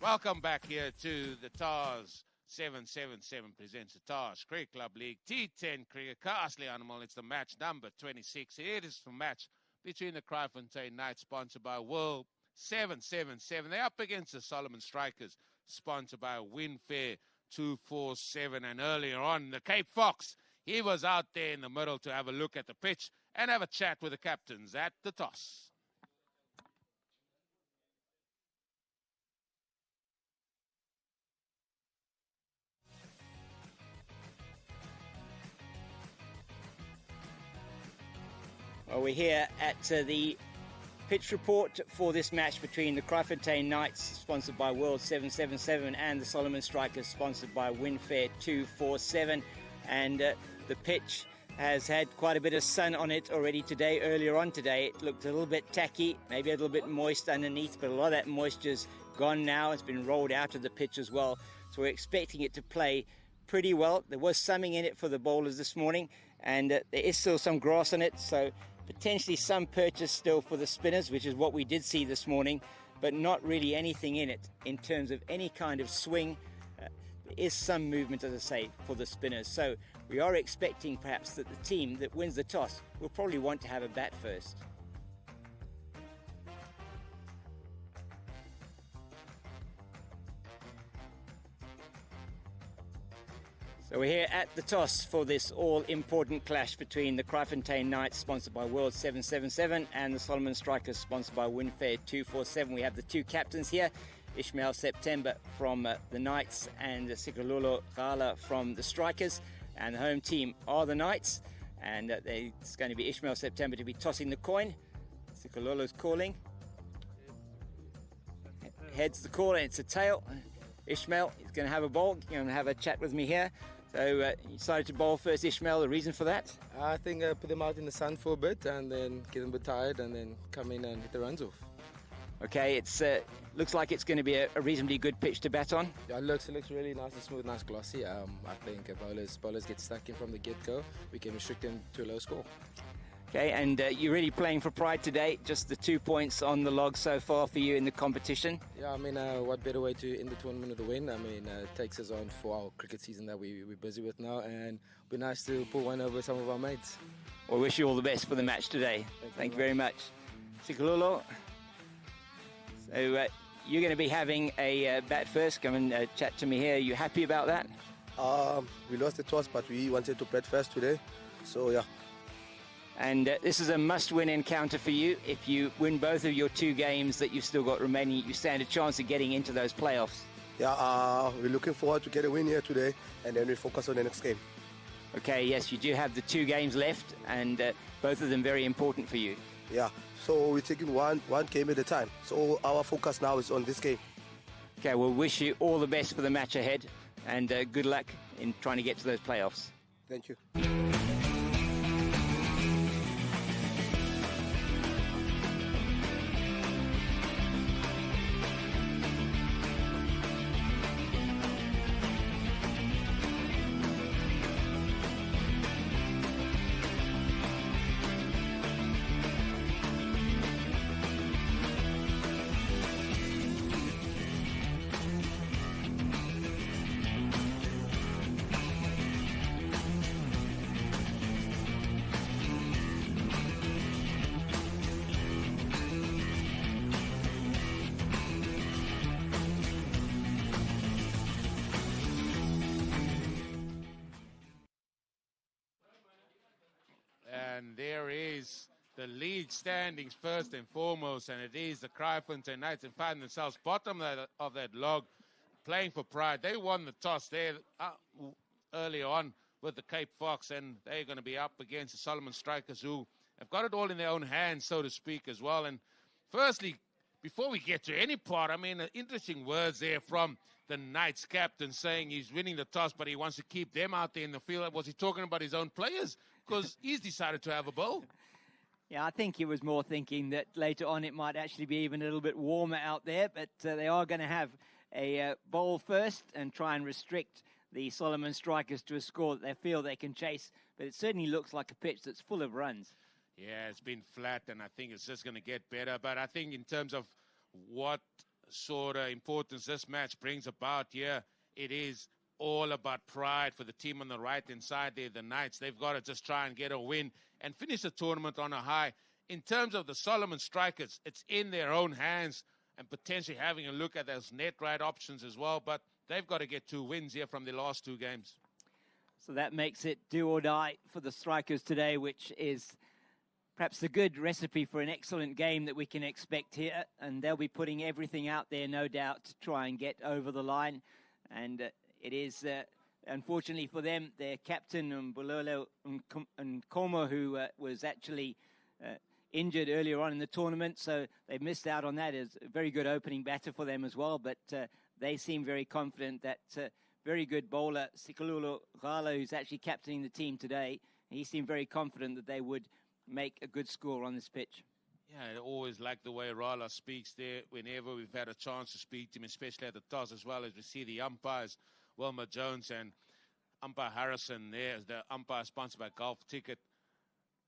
Welcome back here to the TARS 777 presents the TARS Cricket Club League T10 Cricket Castle Animal. It's the match number 26. It is the match between the Kraaifontein Knights, sponsored by World 777. They're up against the Soloman Strikers, sponsored by Winfair 247. And earlier on, the Cape Fox, he was out there in the middle to have a look at the pitch and have a chat with the captains at the toss. Well, we're here at the pitch report for this match between the Kraaifontein Knights, sponsored by World 777, and the Soloman Strikers, sponsored by Winfair 247. And the pitch has had quite a bit of sun on it already today. Earlier on today, it looked a little bit tacky, maybe a little bit moist underneath, but a lot of that moisture's gone now. It's been rolled out of the pitch as well. So we're expecting it to play pretty well. There was something in it for the bowlers this morning, and there is still some grass on it, so potentially some purchase still for the spinners, which is what we did see this morning, but not really anything in it in terms of any kind of swing. There is some movement, as I say, for the spinners. So we are expecting perhaps that the team that wins the toss will probably want to have a bat first. So we're here at the toss for this all-important clash between the Kraaifontein Knights, sponsored by World 777, and the Soloman Strikers, sponsored by Winfair 247. We have the two captains here, Ishmael September from the Knights and Sikalolo Gala from the Strikers. And the home team are the Knights, and it's going to be Ishmael September to be tossing the coin. Sikalolo's calling. Heads the call, and it's a tail. Ishmael is going to have a bowl. You're going to have a chat with me here. So you decided to bowl first, Ishmael. The reason for that? I think put them out in the sun for a bit and then get them a bit tired and then come in and hit the runs off. Okay, it's looks like it's going to be a reasonably good pitch to bat on. Yeah, it looks really nice and smooth, nice glossy. I think bowlers get stuck in from the get-go. We can restrict them to a low score. Okay, and you're really playing for pride today. Just the 2 points on the log so far for you in the competition. Yeah, I mean, what better way to end the tournament with a win? I mean, it takes us on for our cricket season that we're busy with now, and it'll be nice to pull one over some of our mates. Well, wish you all the best for the match today. Thank you very much. Sikalolo. So you're going to be having a bat first. Come and chat to me here. Are you happy about that? We lost the toss, but we wanted to bat first today. So, yeah. And this is a must-win encounter for you. If you win both of your two games that you've still got remaining, you stand a chance of getting into those playoffs. Yeah, we're looking forward to get a win here today, and then we focus on the next game. Okay, yes, you do have the two games left, and both of them very important for you. Yeah, so we're taking one game at a time. So our focus now is on this game. Okay, we'll wish you all the best for the match ahead, and good luck in trying to get to those playoffs. Thank you. And there is the lead standings first and foremost, and it is the Kraaifontein Knights, and find themselves bottom of that log, playing for pride. They won the toss there early on with the Cape Fox, and they're going to be up against the Soloman Strikers, who have got it all in their own hands, so to speak, as well. And firstly, before we get to any part, I mean, interesting words there from the Knights captain saying he's winning the toss, but he wants to keep them out there in the field. Was he talking about his own players? Because he's decided to have a bowl. Yeah, I think he was more thinking that later on it might actually be even a little bit warmer out there, but they are going to have a bowl first and try and restrict the Soloman Strikers to a score that they feel they can chase. But it certainly looks like a pitch that's full of runs. Yeah, it's been flat, and I think it's just going to get better. But I think in terms of what sort of importance this match brings about here. It is all about pride for the team on the right-hand side there, the Knights. They've got to just try and get a win and finish the tournament on a high. In terms of the Soloman Strikers, it's in their own hands and potentially having a look at those net right options as well. But they've got to get 2 wins here from their last 2 games. So that makes it do or die for the Strikers today, which is perhaps a good recipe for an excellent game that we can expect here. And they'll be putting everything out there, no doubt, to try and get over the line. And it is, unfortunately for them, their captain, Mbulelo Nkomo, who was actually injured earlier on in the tournament. So they missed out on that. It's a very good opening batter for them as well. But they seem very confident that very good bowler, Sikalulu Gala, who's actually captaining the team today, he seemed very confident that they would make a good score on this pitch. Yeah, I always like the way Rala speaks there whenever we've had a chance to speak to him, especially at the toss, as well as we see the umpires, Wilma Jones and umpire Harrison there, as the umpire sponsored by Golf Ticket.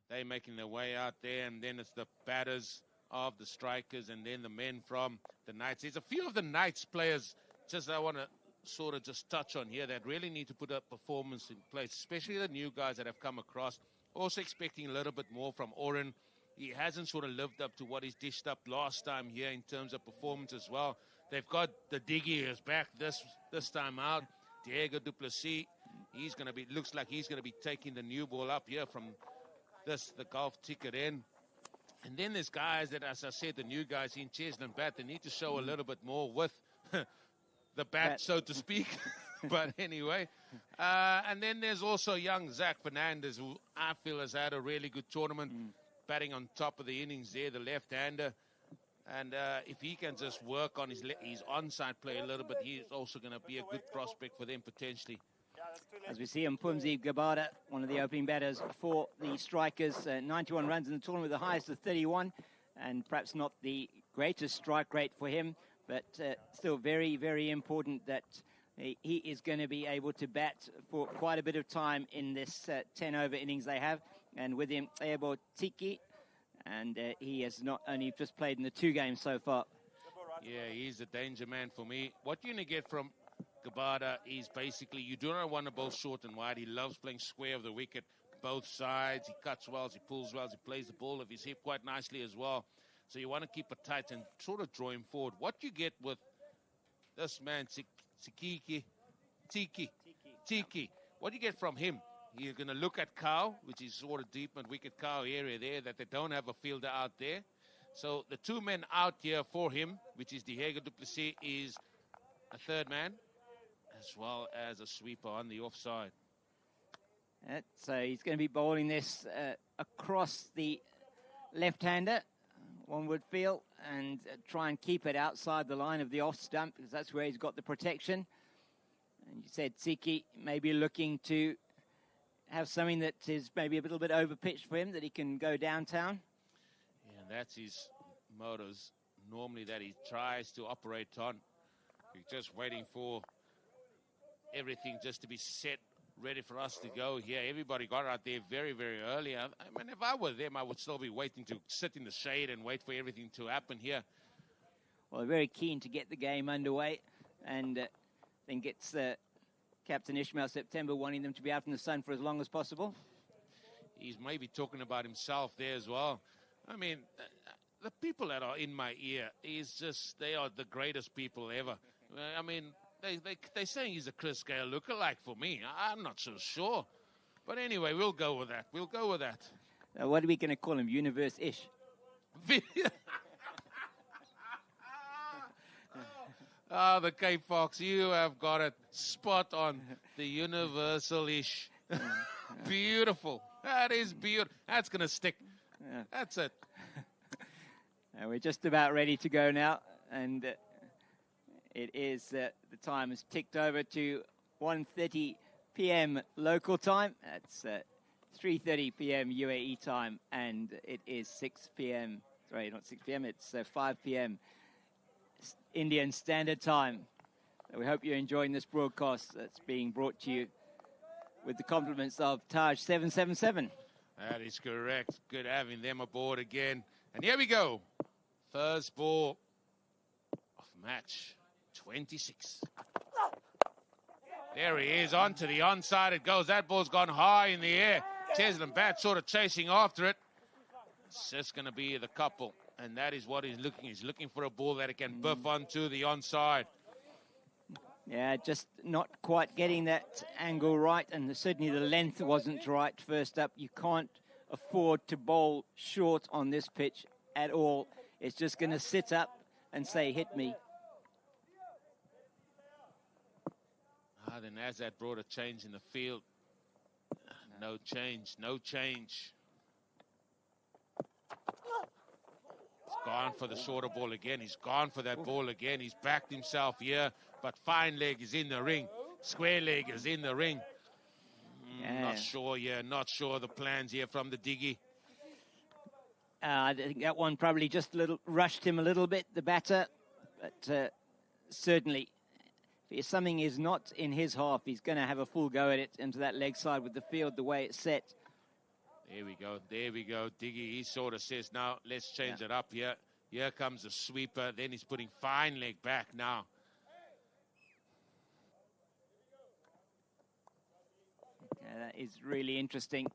They're making their way out there, and then it's the batters of the Strikers and then the men from the Knights. There's a few of the Knights players just I want to sort of just touch on here that really need to put a performance in place, especially the new guys that have come across. Also expecting a little bit more from Oren. He hasn't sort of lived up to what he's dished up last time here in terms of performance as well. They've got the Diggies back this time out. Diego Duplessis, he's going to be, looks like he's going to be taking the new ball up here from the Golf Ticket in. And then there's guys that, as I said, the new guys in Cheslin bat, they need to show a little bit more with the bat, so to speak. But anyway, and then there's also young Zach Fernandez, who I feel has had a really good tournament, batting on top of the innings there, the left-hander. And if he can just work on his onside play a little bit, he's also going to be a good prospect for them potentially. As we see Mpumzi Gabada, one of the opening batters for the Strikers, 91 runs in the tournament, the highest of 31, and perhaps not the greatest strike rate for him, but still very, very important that he is going to be able to bat for quite a bit of time in this 10-over innings they have. And with him, Ebo Tiki, and he has not only just played in the 2 games so far. Yeah, he's a danger man for me. What you're going to get from Gabada is basically you do not want to bowl short and wide. He loves playing square of the wicket, both sides. He cuts well, he pulls well, he plays the ball of his hip quite nicely as well. So you want to keep it tight and sort of draw him forward. What you get with this man, Tiki, what do you get from him? You're going to look at Cow, which is sort of deep and wicket Cow area there, that they don't have a fielder out there. So the 2 men out here for him, which is Diego Duplessis, is a third man, as well as a sweeper on the offside. So he's going to be bowling this across the left-hander, one would feel, and try and keep it outside the line of the off stump, because that's where he's got the protection. And you said Tsiki maybe looking to have something that is maybe a little bit over-pitched for him, that he can go downtown. Yeah, that's his motos normally that he tries to operate on. We're just waiting for everything just to be set, ready for us to go here. Everybody got out there very, very early. I mean, if I were them, I would still be waiting to sit in the shade and wait for everything to happen here. Well, they're very keen to get the game underway, and I think it's Captain Ishmael September wanting them to be out in the sun for as long as possible. He's maybe talking about himself there as well. I mean, the people that are in my ear, they are the greatest people ever. I mean, they're saying he's a Chris Gale lookalike for me. I'm not so sure. But anyway, we'll go with that. What are we going to call him? Universe-ish? Oh, the Cape Fox, you have got it spot on. The universal-ish. Beautiful. That is beautiful. That's going to stick. Yeah. That's it. We're just about ready to go now. And it is, the time has ticked over to 1:30 p.m. local time. That's 3:30 p.m. UAE time. And it is 6 p.m. Sorry, not 6 p.m. It's 5 p.m. Indian Standard Time. We hope you're enjoying this broadcast that's being brought to you with the compliments of Taj 777. That is correct. Good having them aboard again. And here we go. First ball. Oh, match 26. There he is, onto the onside it goes. That ball's gone high in the air. Cheslin Bat sort of chasing after it. It's just going to be the couple, and that is what he's looking. He's looking for a ball that he can biff onto the onside. Yeah, just not quite getting that angle right, and certainly the length wasn't right first up. You can't afford to bowl short on this pitch at all. It's just going to sit up and say, hit me. Then as that brought a change in the field, no change. He's gone for the shorter ball again. He's gone for that ball again. He's backed himself here, but fine leg is in the ring. Square leg is in the ring. Not sure the plans here from the diggy. I think that one probably just rushed him a little bit, the batter. But certainly, if something is not in his half, he's going to have a full go at it into that leg side with the field the way it's set. There we go. Diggy, he sort of says, now let's change it up here. Here comes the sweeper. Then he's putting fine leg back now. Okay, that is really interesting.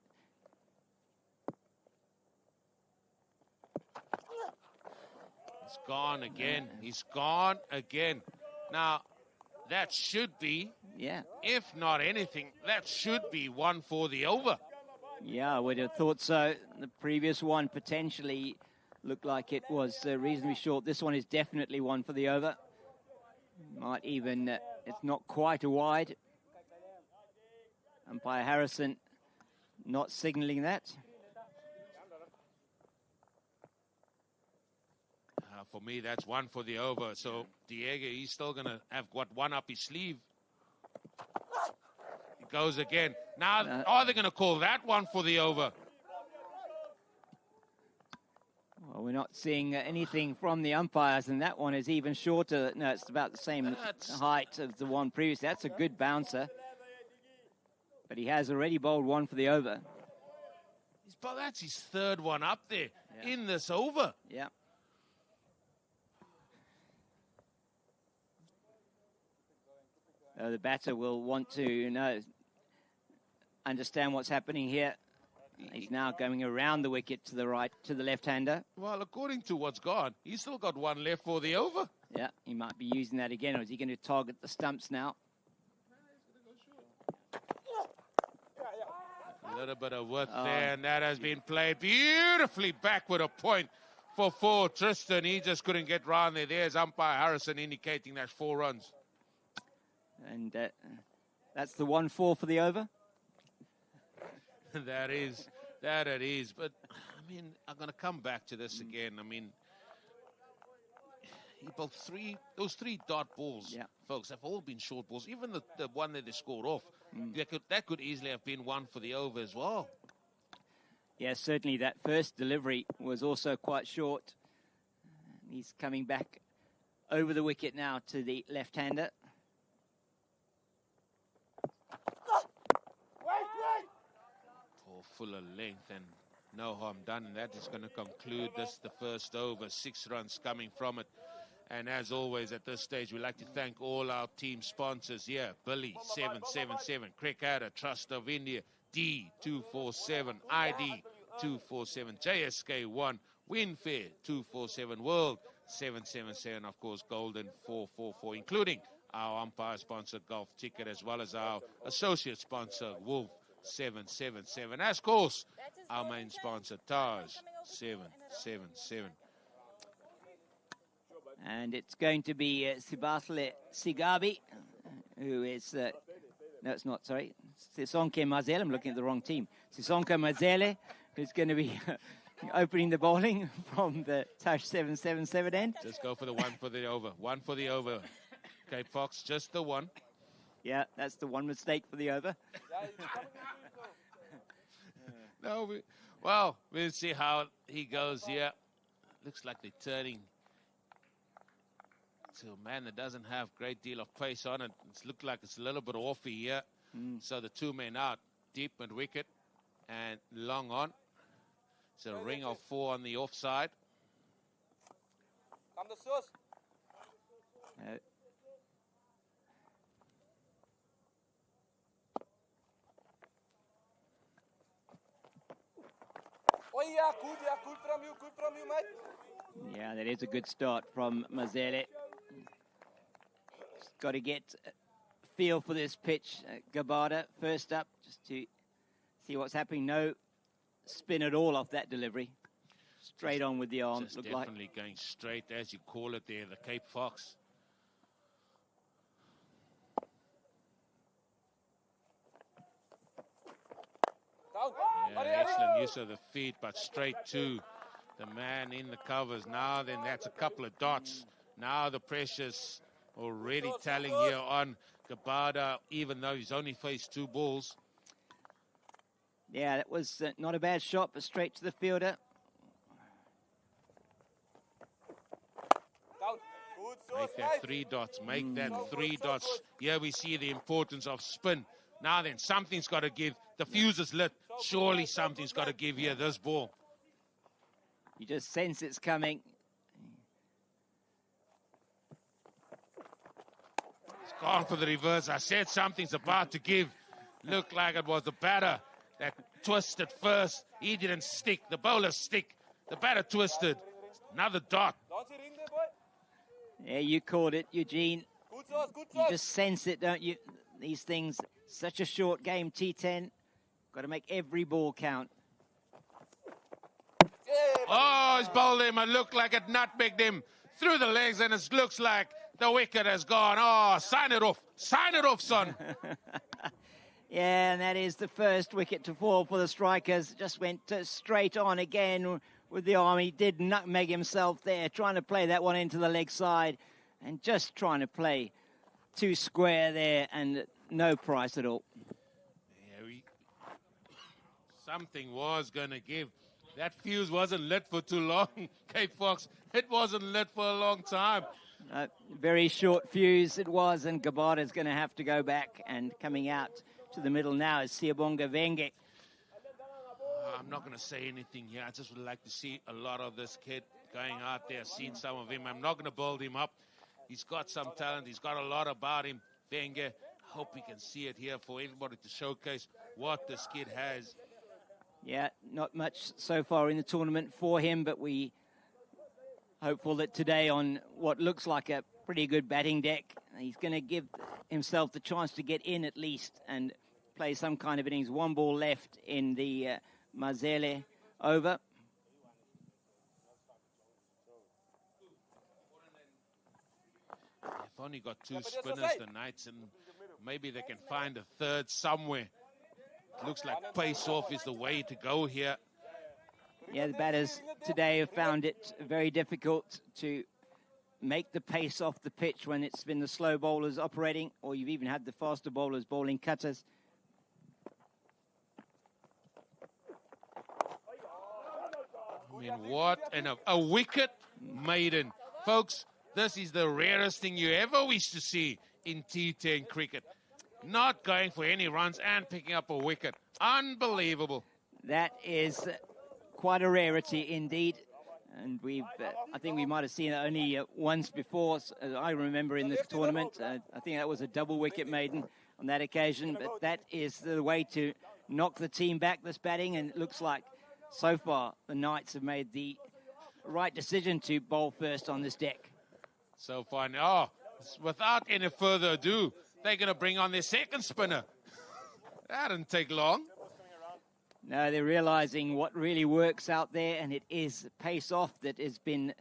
He's gone again. Now, that should be, if not anything, that should be one for the over. Yeah, I would have thought so. The previous one potentially looked like it was reasonably short. This one is definitely one for the over. Might even, it's not quite a wide. Umpire Harrison not signalling that. For me, that's one for the over. So Diego, he's still going to have got one up his sleeve. He goes again. Now, are they going to call that one for the over? Well, we're not seeing anything from the umpires, and that one is even shorter. No, it's about the same height as the one previous. That's a good bouncer. But he has already bowled one for the over. That's his third one up there in this over. Yeah. The batter will want to understand what's happening here. He's now going around the wicket to the right, to the left-hander. Well, according to what's gone, he's still got one left for the over. Yeah, he might be using that again, or is he going to target the stumps now? A little bit of width there, and that has been played beautifully back with a point for 4. Tristan, he just couldn't get round there. There's umpire Harrison indicating that's 4 runs. And that's the 1-4 for the over? That it is. But, I mean, I'm going to come back to this again. I mean, he bowled those 3 dot balls, folks, have all been short balls. Even the one that they scored off, that could easily have been one for the over as well. Yeah, certainly that first delivery was also quite short. He's coming back over the wicket now to the left-hander. Full of length and no harm done, and that is going to conclude the first over. 6 runs coming from it. And as always at this stage, we'd like to thank all our team sponsors here: Billy 777, Cricket, Trust of India, D247, ID 247, JSK 1, Winfair 247, World 777, of course Golden 444, including our umpire sponsor Golf Ticket, as well as our associate sponsor Wolf 777. As of course, our main sponsor, Taj 777. And it's going to be Sibahle Sigabi, who is... no, it's not, sorry. Sisonke Mazele. I'm looking at the wrong team. Sisonke Mazele, who's going to be opening the bowling from the Taj 777 end. Just go for the 1 for the over. 1 for the over. Okay, Fox, just the 1. Yeah, that's the 1 mistake for the over. We'll see how he goes here. Looks like they're turning to a man that doesn't have a great deal of pace on it. It looks like it's a little bit offy here. So the 2 men out, deep mid wicket and long on. It's a ring of 4 on the offside. Good from you, mate. Yeah, that is a good start from Mazele. Got to get a feel for this pitch. Gabada first up, just to see what's happening. No spin at all off that delivery. Straight on with the arm. Just definitely going straight, as you call it there, the Cape Fox. Yeah, excellent use of the feet, but straight to the man in the covers. Now then, that's a couple of dots. Now the pressure's already telling here on Gabada, even though he's only faced 2 balls. Yeah, that was not a bad shot, but straight to the fielder. Make that 3 dots. Make that 3 dots. Here we see the importance of spin. Now then, something's got to give. The fuse is lit. Surely something's got to give here, this ball. You just sense it's coming. It's gone for the reverse. I said something's about to give. Looked like it was the batter that twisted first. He didn't stick. The bowler stick. The batter twisted. Another dot. Yeah, you called it, Eugene. You just sense it, don't you? These things, such a short game, T10. Got to make every ball count. Oh, he's bowled him. It looked like it nutmegged him through the legs, and it looks like the wicket has gone. Oh, sign it off. Sign it off, son. Yeah, and that is the first wicket to fall for the strikers. Just went straight on again with the arm. He did nutmeg himself there, trying to play that one into the leg side and just trying to play 2 square there and no price at all. Yeah, something was going to give. That fuse wasn't lit for too long, Cape Fox. It wasn't lit for a long time. Very short fuse it was, and Gabada's going to have to go back, and coming out to the middle now is Siyabonga Venge. I'm not going to say anything here. I just would like to see a lot of this kid going out there. I've seen some of him. I'm not going to build him up. He's got some talent. He's got a lot about him. Venge, I hope we can see it here for everybody to showcase what this kid has. Yeah, not much so far in the tournament for him, but we hopeful that today on what looks like a pretty good batting deck, he's going to give himself the chance to get in at least and play some kind of innings. 1 ball left in the Mazele over. They've only got 2 spinners, the Knights, and maybe they can find a third somewhere. It looks like pace off is the way to go here. Yeah, the batters today have found it very difficult to make the pace off the pitch when it's been the slow bowlers operating, or you've even had the faster bowlers bowling cutters. I mean, what a wicket maiden. Folks, this is the rarest thing you ever wish to see in T10 cricket. Not going for any runs and picking up a wicket. Unbelievable. That is quite a rarity indeed. And I think we might have seen it only once before. I remember in the tournament, I think that was a double wicket maiden on that occasion. But that is the way to knock the team back, this batting. And it looks like so far the Knights have made the right decision to bowl first on this deck. So far, without any further ado, they're going to bring on their second spinner. That didn't take long. No, they're realizing what really works out there, and it is pace off that has been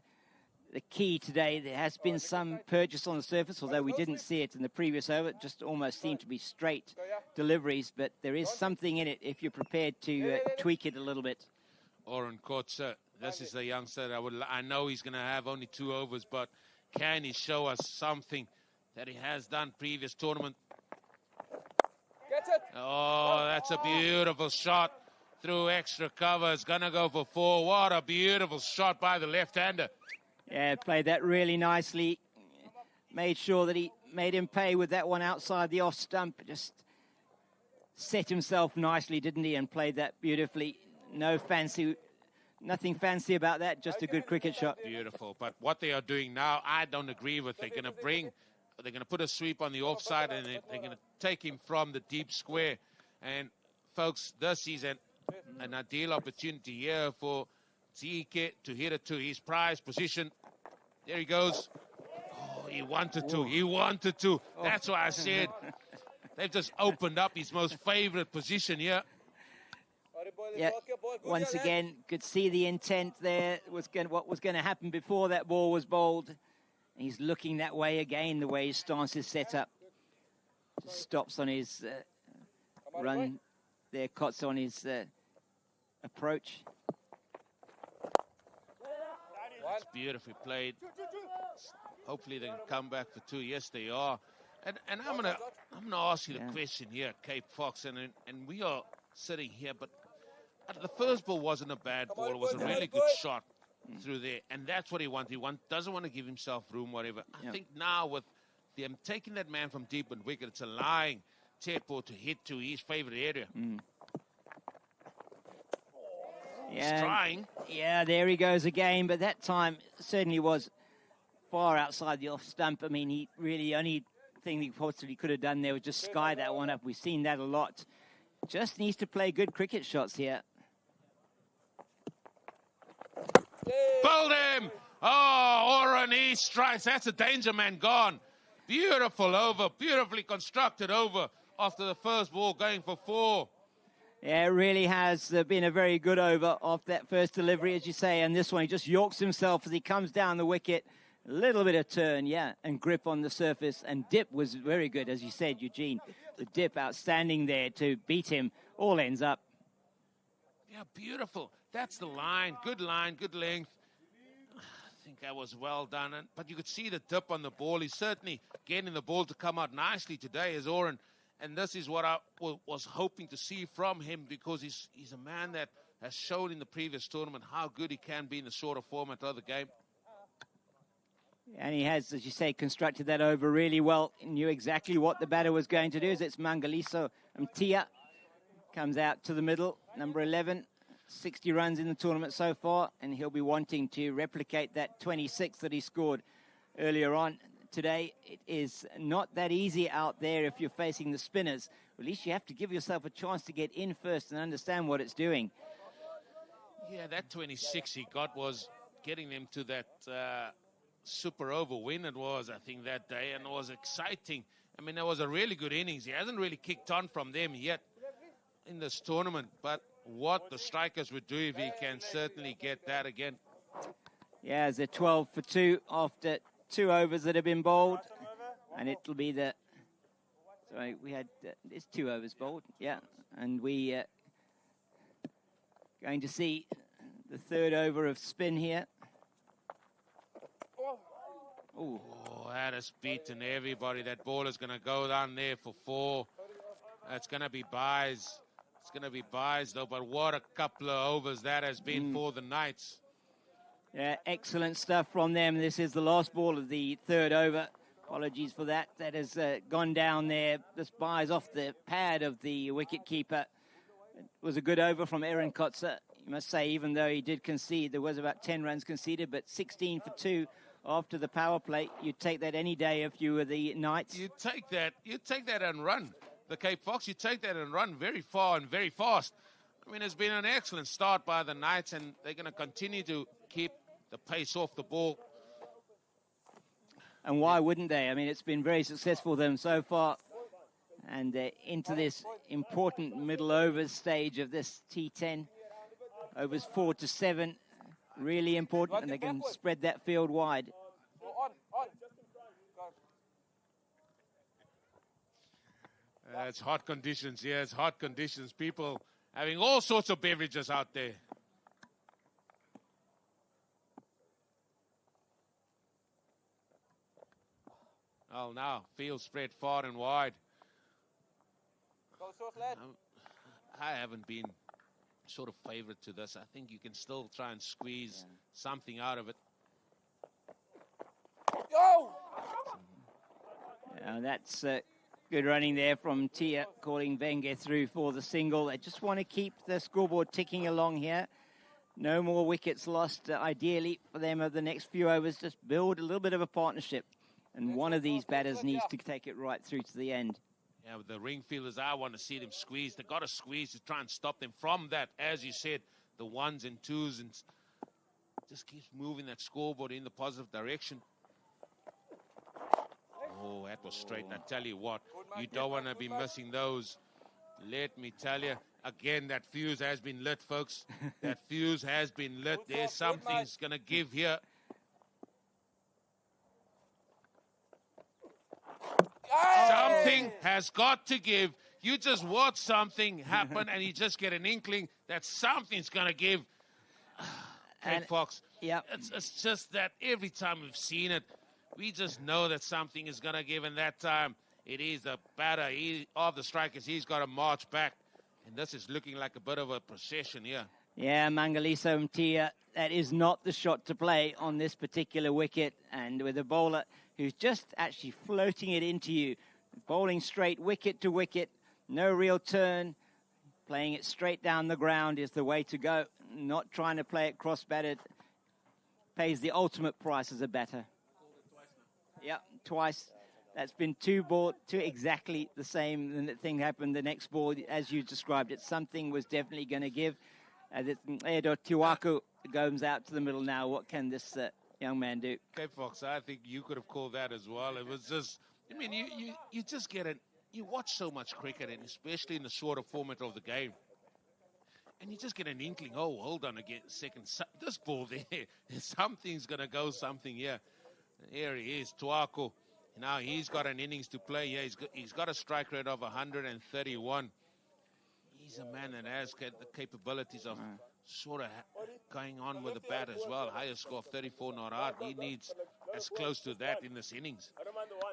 the key today. There has been some purchase on the surface, although we didn't see it in the previous over. It just almost seemed to be straight deliveries, but there is something in it if you're prepared to tweak it a little bit. Oren Kotze, this is the youngster that I know he's going to have only 2 overs, but can he show us something that he has done previous tournament? Oh, that's a beautiful shot through extra cover. It's going to go for 4. What a beautiful shot by the left-hander. Yeah, played that really nicely. Made sure that he made him pay with that one outside the off stump. Just set himself nicely, didn't he? And played that beautifully. Nothing fancy about that, just a good cricket shot. Beautiful. But what they are doing now, I don't agree with. They're going to put a sweep on the offside, and they're going to take him from the deep square. And folks, this is an an ideal opportunity here for Zike to hit it to his prized position. There he goes. Oh, he wanted to. He wanted to. That's why I said they've just opened up his most favorite position here. Yeah, once again, could see the intent there. What was going to happen before that ball was bowled. He's looking that way again, the way his stance is set up. Just stops on his run there, Kotz on his approach. It's beautifully played. Hopefully they can come back for 2. Yes, they are. And I'm gonna ask you the question here, Cape Fox, and we are sitting here, but the first ball wasn't a bad ball. It was a really good shot through there, and that's what he wants. He doesn't want to give himself room, whatever. I think now with them taking that man from deep and wicket, it's allowing Tepo to hit to his favorite area. He's trying. Yeah, there he goes again, but that time certainly was far outside the off stump. I mean, he really, only thing he possibly could have done there was just sky that one up. We've seen that a lot. Just needs to play good cricket shots here. Bowled him! Oh, Oren, he strikes. That's a danger man gone. Beautiful over, beautifully constructed over after the first ball going for 4. Yeah, it really has been a very good over off that first delivery, as you say. And this one, he just yorks himself as he comes down the wicket. A little bit of turn, and grip on the surface. And dip was very good, as you said, Eugene. The dip outstanding there to beat him. All ends up. Yeah, beautiful. That's the line, good length. I think that was well done. But you could see the dip on the ball. He's certainly getting the ball to come out nicely today as Oren. And this is what I was hoping to see from him, because he's a man that has shown in the previous tournament how good he can be in the shorter format of the game. And he has, as you say, constructed that over really well. He knew exactly what the batter was going to do. It's Mangaliso Mtia. Comes out to the middle, number 11. 60 runs in the tournament so far, and he'll be wanting to replicate that 26 that he scored earlier on today. It is not that easy out there if you're facing the spinners. At least you have to give yourself a chance to get in first and understand what it's doing. Yeah, that 26 he got was getting them to that super over win it was, I think, that day, and it was exciting. I mean, it was a really good innings. He hasn't really kicked on from them yet in this tournament, but what the strikers would do if he can certainly get that again. Yeah, it's a 12 for 2 after 2 overs that have been bowled, and it'll be the... Sorry, we had... there's 2 overs bowled, and we going to see the 3rd over of spin here. Oh, that has beaten everybody. That ball is going to go down there for 4. That's going to be buys. It's going to be buys, though, but what a couple of overs that has been for the Knights. Yeah, excellent stuff from them. This is the last ball of the 3rd over. Apologies for that. That has gone down there. This buys off the pad of the wicket-keeper. It was a good over from Aaron Kotze. You must say, even though he did concede, there was about 10 runs conceded, but 16 for 2 after the power play. You'd take that any day if you were the Knights. You'd take that and run. The Cape Fox, you take that and run very far and very fast. I mean, it's been an excellent start by the Knights, and they're going to continue to keep the pace off the ball. And why wouldn't they? I mean, it's been very successful for them so far. And into this important middle overs stage of this T10. Overs 4 to 7. Really important, and they can spread that field wide. It's hot conditions, it's hot conditions. People having all sorts of beverages out there. Oh, now, field spread far and wide. I haven't been sort of favourite to this. I think you can still try and squeeze something out of it. That's good running there from Tia, calling Wenger through for the single. They just want to keep the scoreboard ticking along here. No more wickets lost, ideally, for them over the next few overs. Just build a little bit of a partnership. And one of these batters needs to take it right through to the end. Yeah, with the ring fielders, I want to see them squeeze. They got to squeeze to try and stop them from that. As you said, the ones and twos, and just keeps moving that scoreboard in the positive direction. Oh, that was straight. And I tell you what, you don't want to be missing those. Let me tell you, again, that fuse has been lit, folks. That fuse has been lit. There's something's going to give here. Something has got to give. You just watch something happen and you just get an inkling that something's going to give. Kate Fox, yep. It's just that every time we've seen it, we just know that something is going to give. And that time, it is the batter of the strikers. He's got to march back. And this is looking like a bit of a procession here. Yeah, Mangaliso Mtia, that is not the shot to play on this particular wicket. And with a bowler who's just actually floating it into you, bowling straight wicket to wicket, no real turn, playing it straight down the ground is the way to go. Not trying to play it cross-batted pays the ultimate price as a batter. Yeah, twice. That's been two exactly the same. And the thing happened the next ball, as you described it. Something was definitely going to give. Edo Tiwaku goes out to the middle now. What can this young man do? Okay, Fox, I think you could have called that as well. It was just, I mean, you just get it. You watch so much cricket, and especially in the shorter format of the game. And you just get an inkling, oh, hold on a second. This ball there, something's going to go something here. Here he is, Tuako. Now he's got an innings to play. Yeah, he's got a strike rate of 131. He's a man that has the capabilities of sort of going on with the bat as well. Higher score of 34 not out. He needs as close to that in this innings.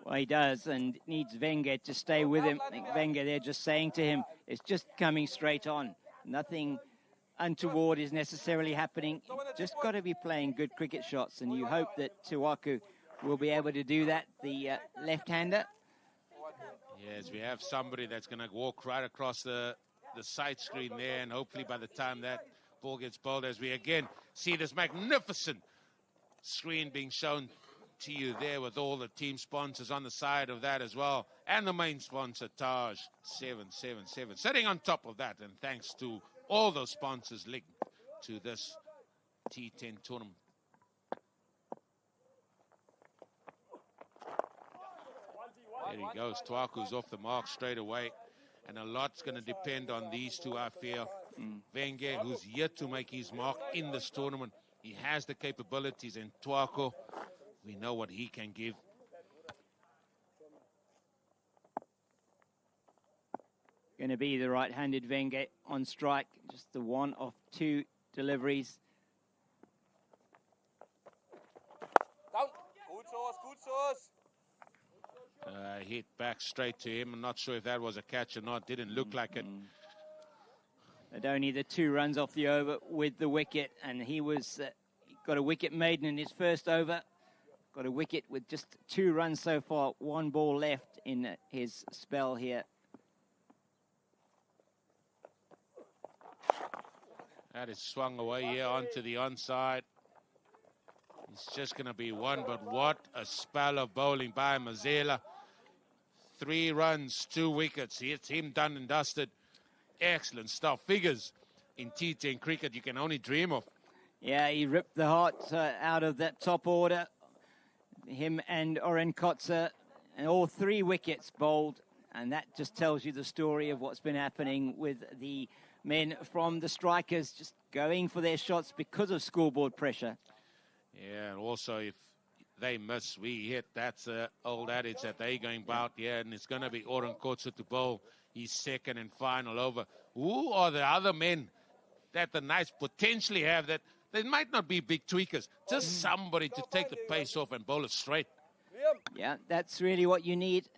Well, he does, and needs Wenger to stay with him. I think Wenger, they're just saying to him, it's just coming straight on. Nothing untoward is necessarily happening. You've just got to be playing good cricket shots, and you hope that Tuaku will be able to do that, the left-hander. Yes, we have somebody that's going to walk right across the side screen there, and hopefully by the time that ball gets bowled, as we again see this magnificent screen being shown to you there with all the team sponsors on the side of that as well, and the main sponsor, Taj 777, sitting on top of that, and thanks to all those sponsors linked to this T10 tournament. There he goes. Tuaku's off the mark straight away. And a lot's going to depend on these two, I feel. Wenger, who's yet to make his mark in this tournament. He has the capabilities. And Tuaku, we know what he can give. Going to be the right-handed Wenger on strike. Just the one of two deliveries. Down. Good sauce, good sauce. Hit back straight to him. I'm not sure if that was a catch or not. Didn't look like it. But only the 2 runs off the over with the wicket. And he got a wicket maiden in his first over. Got a wicket with just 2 runs so far. 1 ball left in his spell here. That is swung away here onto the onside. It's just going to be 1, but what a spell of bowling by Mazela. 3 runs, 2 wickets. It's him done and dusted. Excellent stuff. Figures in T10 cricket you can only dream of. Yeah, he ripped the heart out of that top order. Him and Oren Kotzer, and all 3 wickets bowled. And that just tells you the story of what's been happening with the men from the strikers just going for their shots because of scoreboard pressure. Yeah, and also if they miss, we hit. That's an old adage that they're going about. Yeah, and it's going to be Oren Kotzer to bowl his second and final over. Who are the other men that the Knights potentially have that they might not be big tweakers? Just somebody to take the pace off and bowl it straight. Yeah, that's really what you need.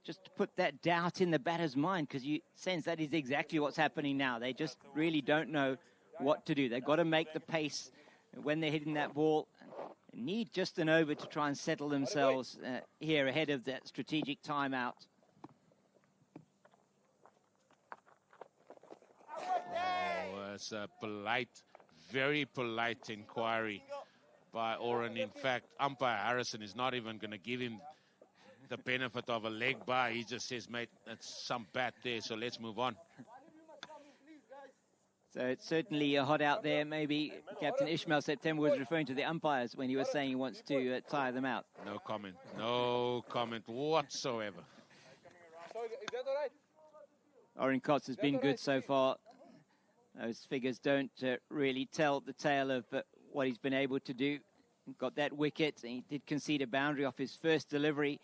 Just to put that doubt in the batter's mind, because you sense that is exactly what's happening now. They just really don't know what to do. They've got to make the pace when they're hitting that ball. Need just an over to try and settle themselves here ahead of that strategic timeout. Oh, it's a polite, very polite inquiry by Oren. In fact, umpire Harrison is not even going to give him the benefit of a leg by. He just says, mate, that's some bat there, so let's move on. So it's certainly hot out there. Maybe Captain Ishmael September was referring to the umpires when he was saying he wants to tire them out. No comment. No comment whatsoever. Is that all right? Oren Kotz has been good so far. Those figures don't really tell the tale of what he's been able to do. Got that wicket. He did concede a boundary off his first delivery.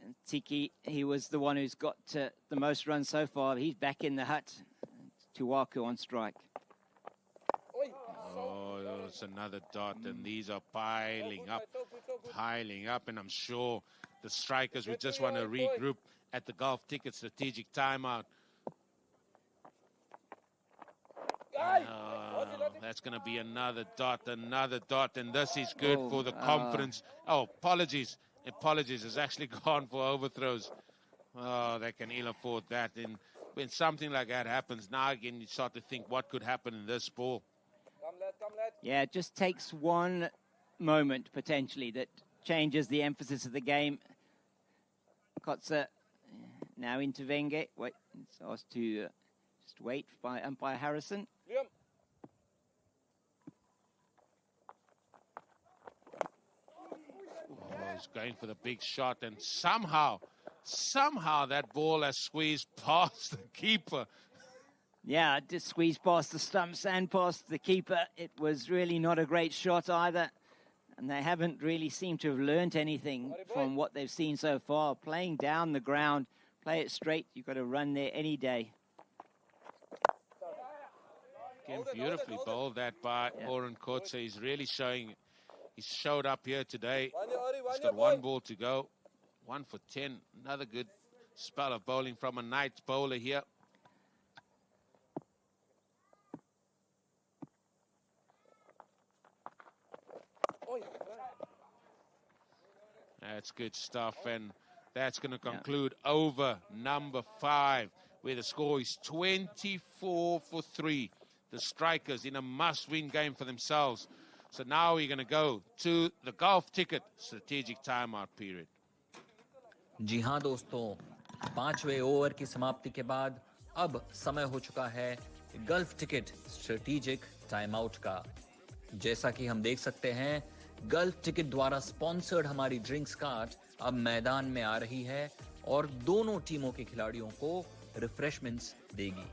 And Tiki, he was the one who's got the most runs so far. He's back in the hut. Tuwaku on strike. Oh, it's another dot, and these are piling up, and I'm sure the strikers would just want to regroup at the golf ticket strategic timeout. That's going to be another dot, and this is good for the confidence. Oh, apologies. Has actually gone for overthrows. Oh, they can ill afford that. And when something like that happens, now again you start to think what could happen in this ball. Yeah, it just takes one moment potentially that changes the emphasis of the game. Kotze now into Wenge. Wait, it's asked to just wait by umpire Harrison. He's going for the big shot, and somehow that ball has squeezed past the keeper. Yeah, it just squeezed past the stumps and past the keeper. It was really not a great shot either. And they haven't really seemed to have learnt anything from what they've seen so far. Playing down the ground, play it straight. You've got to run there any day. Again, beautifully bowled that by Oren Kotze. He's really showing. He showed up here today. He's got one ball to go. 1 for 10. Another good spell of bowling from a Knights bowler here. That's good stuff, and that's going to conclude over number 5, where the score is 24 for 3. The strikers in a must-win game for themselves. So now we're going to go to the golf ticket strategic timeout period. जी हाँ दोस्तों, 5वें over की समाप्ति के बाद अब समय हो चुका है gulf ticket strategic time out का। जैसा कि हम देख सकते हैं, गल्फ टिकट द्वारा स्पॉन्सर्ड हमारी ड्रिंक्स कार्ट अब मैदान में आ रही है और दोनों टीमों के खिलाड़ियों को रिफ्रेशमेंट्स देगी।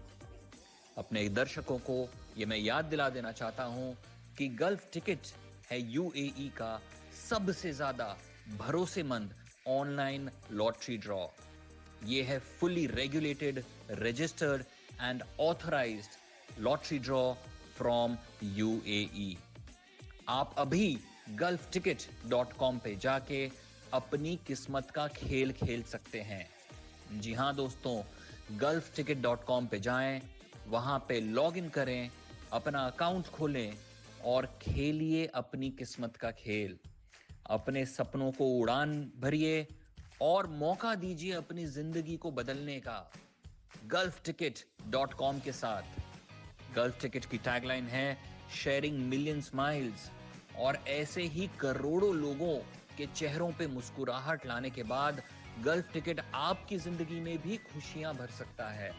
अपने दर्शकों को ये मैं याद दिला देना चाहता हूं कि गल्फ टिकट है यूएई का सबसे ज्यादा भरोसेमंद ऑनलाइन लॉटरी ड्रॉ। ये है fully regulated, registered and authorised lottery draw from UAE. आप अभी gulfticket.com पे जाके अपनी किस्मत का खेल खेल सकते हैं। जी हां दोस्तों, gulfticket.com पे जाएं, वहां पे लॉग इन करें, अपना अकाउंट खोलें और खेलिए अपनी किस्मत का खेल। अपने सपनों को उड़ान भरिए और मौका दीजिए अपनी जिंदगी को बदलने का gulfticket.com के साथ। गल्फ टिकट की टैगलाइन है शेयरिंग मिलियन स्माइल्स, और ऐसे ही करोड़ों लोगों के चेहरों पे मुस्कुराहट लाने के बाद गल्फ टिकट आपकी जिंदगी में भी खुशियां भर सकता है।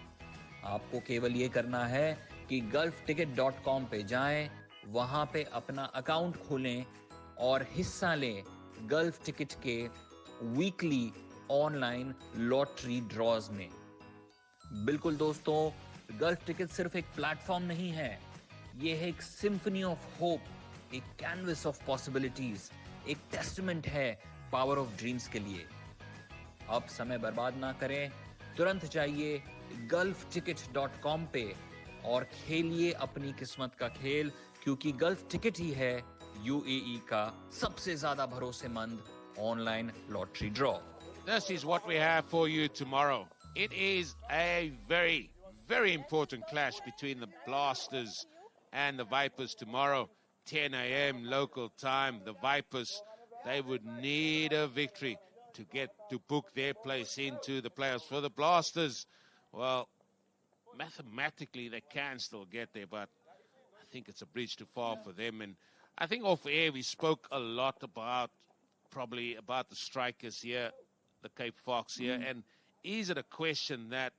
आपको केवल ये करना है कि gulfticket.com पे जाएं, वहां पे अपना अकाउंट खोलें और हिस्सा लें गल्फ टिकट के वीकली ऑनलाइन लॉटरी ड्रॉज में। बिल्कुल दोस्तों, गल्फ टिकट सिर्फ एक प्लेटफॉर्म नहीं है, ये है एक सिम्फनी ऑफ होप, एक कैनवस ऑफ पॉसिबिलिटीज, एक टेस्टमेंट है पावर ऑफ ड्रीम्स के लिए। अब समय बर्बाद ना करें, तुरंत जाइए gulfticket.com पे और खेलिए अपनी किस्मत का खेल, क्योंकि गल्फ टिकट ही है यूएई का सबसे ज्यादा भरोसेमंद online lottery draw. This is what we have for you tomorrow. It is a very, very important clash between the Blasters and the Vipers tomorrow. 10 a.m. local time. The Vipers, they would need a victory to book their place into the playoffs. For the Blasters, well, mathematically they can still get there, but I think it's a bridge too far for them. And I think off air we spoke a lot about probably about the strikers here, the Cape Fox here. And is it a question that,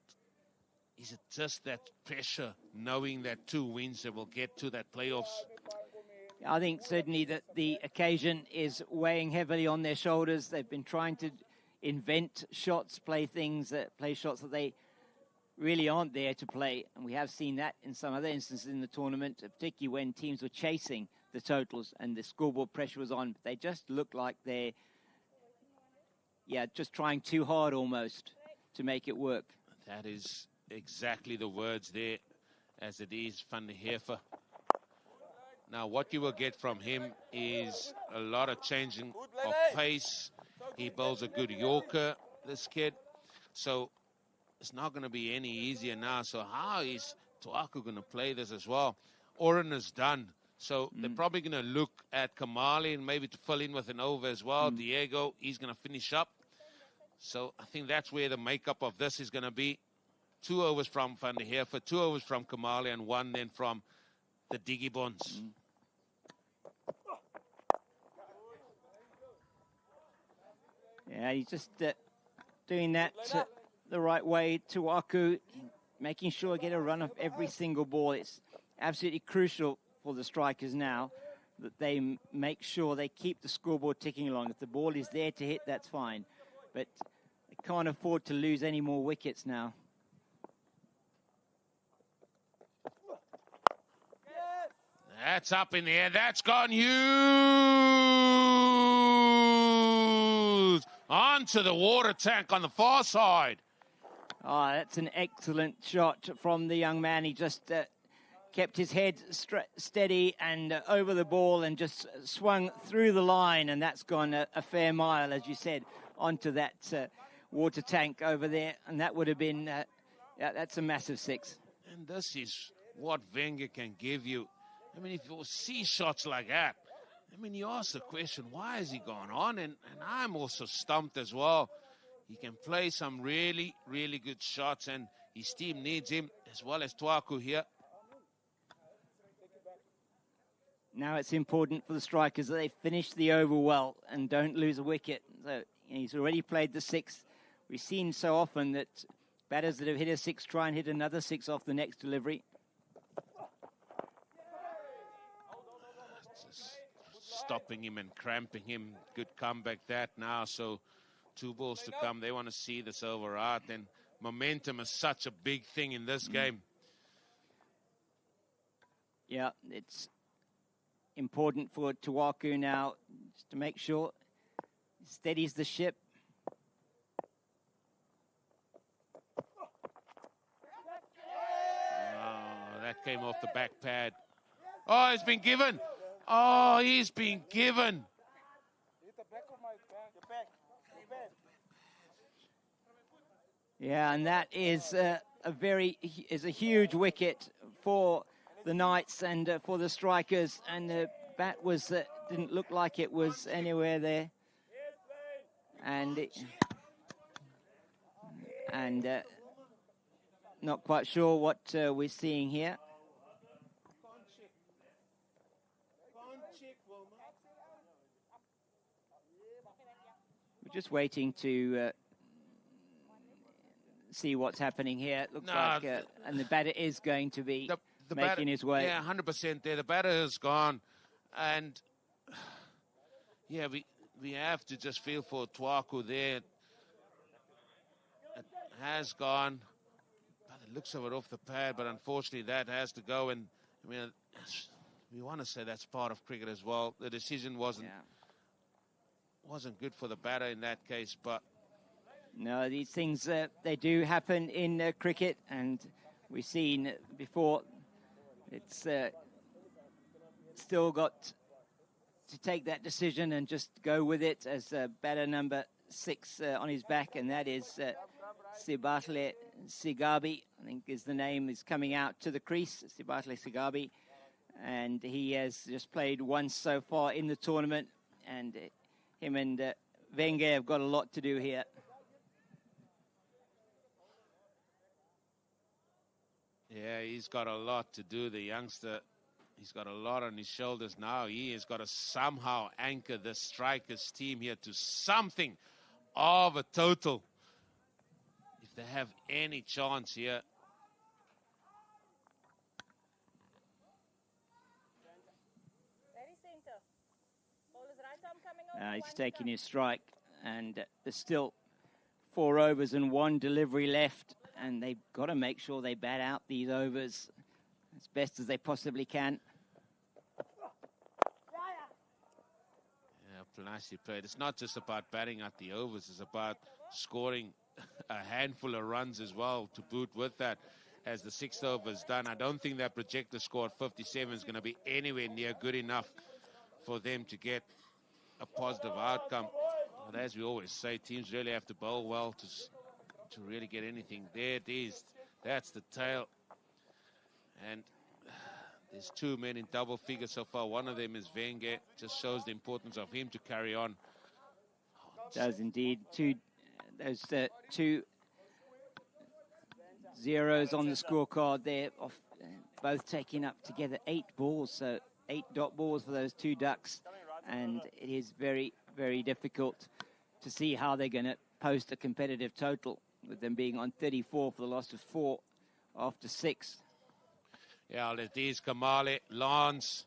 is it just that pressure, knowing that 2 wins they will get to that playoffs? I think certainly that the occasion is weighing heavily on their shoulders. They've been trying to invent shots, play shots that they really aren't there to play. And we have seen that in some other instances in the tournament, particularly when teams were chasing the totals and the scoreboard pressure was on. They just look like they're, just trying too hard almost to make it work. That is exactly the words there, as it is Van der Heever. Now, what you will get from him is a lot of changing of pace. He bowls a good Yorker, this kid. So it's not going to be any easier now. So how is Tuaku going to play this as well? Oren is done. So they're probably going to look at Kamali and maybe to fill in with an over as well. Diego, he's going to finish up. So I think that's where the makeup of this is going to be. 2 overs from Van der Heever, 2 overs from Kamali, and 1 then from the Diggy Bonds. Yeah, he's just doing that the right way. Tuaku, making sure get a run of every single ball. It's absolutely crucial for the strikers now that they make sure they keep the scoreboard ticking along. If the ball is there to hit, that's fine. But they can't afford to lose any more wickets now. That's up in the air. That's gone huge. Onto the water tank on the far side. Oh, that's an excellent shot from the young man. He just kept his head steady and over the ball and just swung through the line. And that's gone a fair mile, as you said, onto that water tank over there. And that would have been, that's a massive 6. And this is what Wenger can give you. I mean, if you see shots like that, I mean, you ask the question, why has he gone on? And I'm also stumped as well. He can play some really, really good shots, and his team needs him, as well as Tuaku here. Now it's important for the strikers that they finish the over well and don't lose a wicket. So he's already played the 6. We've seen so often that batters that have hit a 6 try and hit another 6 off the next delivery. Stopping him and cramping him. Good comeback that now. So 2 balls to come. They want to see this over out. And momentum is such a big thing in this game. Yeah, it's important for Tuaku now just to make sure he steadies the ship. Oh, that came off the back pad. Oh, it's been given. Oh, he's been given. Yeah, and that is a huge wicket for the Knights and for the strikers. And the bat was didn't look like it was anywhere there. And not quite sure what we're seeing here. We're just waiting to see what's happening here. It looks like, and the batter is going to be making his way. Yeah, 100% there. The batter has gone. And, yeah, we have to just feel for Tuaku there. It has gone. By the looks of it off the pad, but unfortunately that has to go. And, I mean, we want to say that's part of cricket as well. The decision wasn't good for the batter in that case, but... No, these things, they do happen in cricket, and we've seen before. It's still got to take that decision and just go with it as batter number 6 on his back, and that is Sibahle Sigabi, I think is the name, is coming out to the crease, Sibahle Sigabi. And he has just played once so far in the tournament, and him and Wenger have got a lot to do here. Yeah, he's got a lot to do, the youngster. He's got a lot on his shoulders now. He has got to somehow anchor the Strikers team here to something of a total if they have any chance here. He's taking his strike, and there's still 4 overs and 1 delivery left, and they've got to make sure they bat out these overs as best as they possibly can. Yeah, nicely played. It's not just about batting out the overs, it's about scoring a handful of runs as well to boot with that. As the 6th over is done, I don't think that projected score at 57 is going to be anywhere near good enough for them to get a positive outcome. But as we always say, teams really have to bowl well to really get anything. There it is. That's the tail. And there's 2 men in double figures so far. One of them is Wenger. Just shows the importance of him to carry on. Does indeed. Those 2 zeros on the scorecard there, both taking up together 8 balls. So 8 dot balls for those 2 ducks. And it is very, very difficult to see how they're going to post a competitive total with them being on 34 for the loss of 4 after 6. Yeah, it is Kamale, Lance,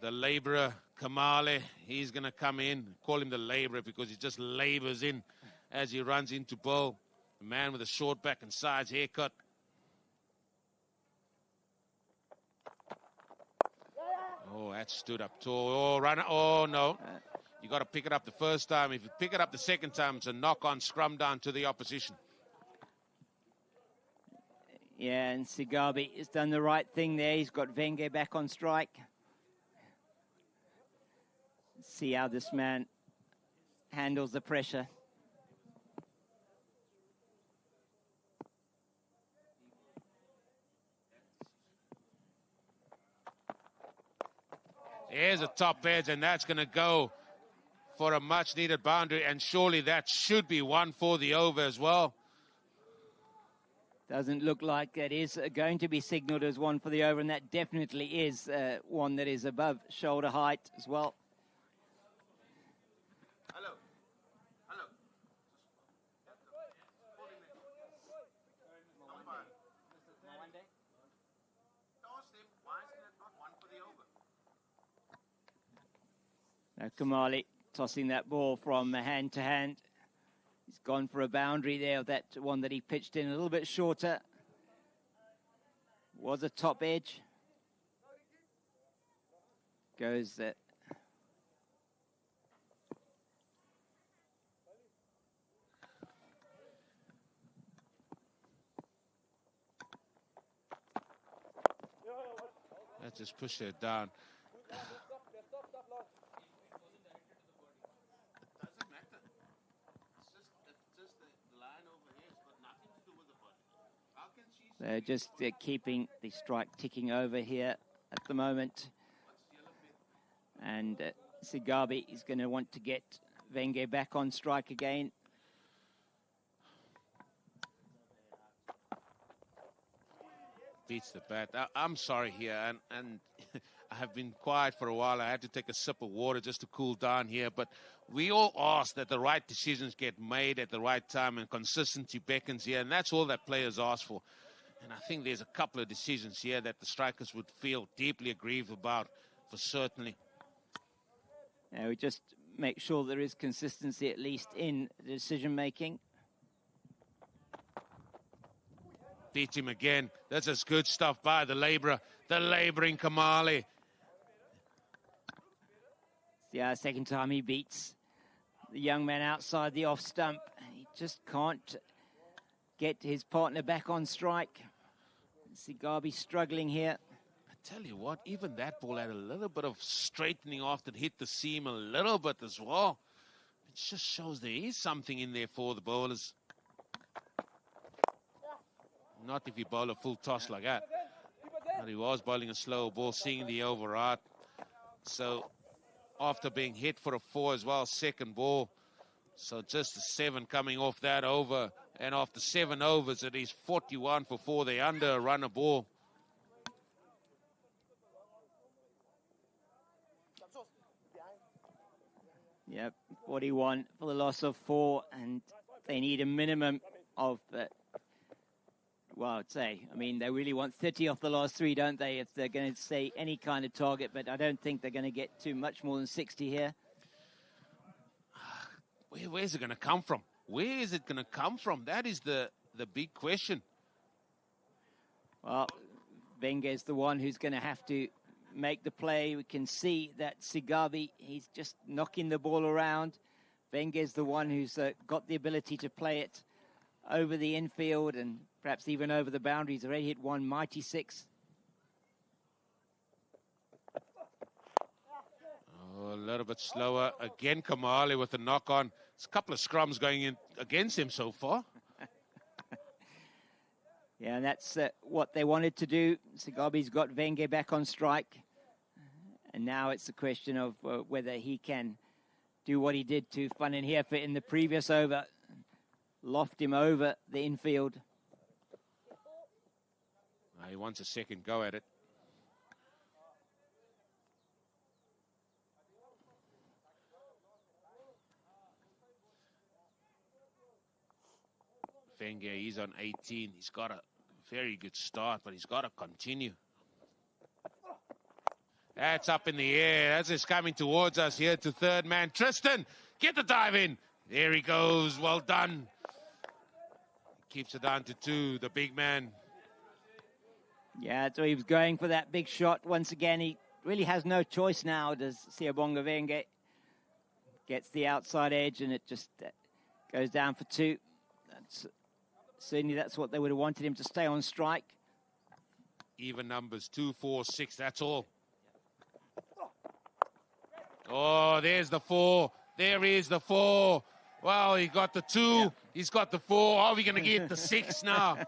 the labourer, Kamale. He's going to come in, call him the labourer because he just labours in as he runs into bowl. The man with a short back and sides haircut. Oh, that stood up tall. Oh, runner. Oh, no. You got to pick it up the first time. If you pick it up the second time, it's a knock-on scrum down to the opposition. Yeah, and Sigabi has done the right thing there. He's got Wenger back on strike. See how this man handles the pressure. Here's a top edge, and that's going to go for a much-needed boundary, and surely that should be one for the over as well. Doesn't look like that is going to be signalled as one for the over, and that definitely is one that is above shoulder height as well. Now Kamali tossing that ball from hand to hand. He's gone for a boundary there, that one that he pitched in a little bit shorter. Was a top edge. Goes Let's just push it down. They're just keeping the strike ticking over here at the moment. And Sigabi is going to want to get Wenger back on strike again. Beats the bat. I'm sorry here, and I have been quiet for a while. I had to take a sip of water just to cool down here. But we all ask that the right decisions get made at the right time, and consistency beckons here, and that's all that players ask for. And I think there's a couple of decisions here that the Strikers would feel deeply aggrieved about, for certainly. Now we just make sure there is consistency at least in the decision-making. Beat him again. That's just good stuff by the labourer, the labouring Kamali. Yeah, second time he beats the young man outside the off stump. He just can't get his partner back on strike. Sigabi struggling here. I tell you what, even that ball had a little bit of straightening after it hit the seam a little bit as well. It just shows there is something in there for the bowlers. Not if you bowl a full toss like that. But he was bowling a slow ball, seeing the over out. So after being hit for a 4 as well, second ball. So just a 7 coming off that over. And after 7 overs, it is 41 for 4. They're under a run a ball. Yep, 41 for the loss of 4, and they need a minimum of, well, I'd say, I mean, they really want 30 off the last 3, don't they, if they're going to say any kind of target, but I don't think they're going to get to much more than 60 here. Where's it going to come from? Where is it going to come from? That is the big question. Well, Wenge's the one who's going to have to make the play. We can see that Sigabi, he's just knocking the ball around. Wenge's the one who's got the ability to play it over the infield and perhaps even over the boundaries. Already hit one mighty 6. Oh, a little bit slower. Again, Kamali with a knock on. There's a couple of scrums going in against him so far. Yeah, and that's what they wanted to do. Sigabi's got Wenge back on strike. And now it's a question of whether he can do what he did to Van den Heever in the previous over. Loft him over the infield. He wants a second go at it. Wenger, he's on 18. He's got a very good start, but he's got to continue. That's up in the air. As it's coming towards us here to third man. Tristan, get the dive in. There he goes. Well done. Keeps it down to 2, the big man. Yeah, so he was going for that big shot. Once again, he really has no choice now, does Siyabonga Wenge. Gets the outside edge, and it just goes down for 2. Certainly that's what they would have wanted him to stay on strike. Even numbers, 2, 4, 6, that's all. Oh, there's the 4. There is the 4. Well, he got the 2. Yeah. He's got the 4. Are we going to get the 6 now?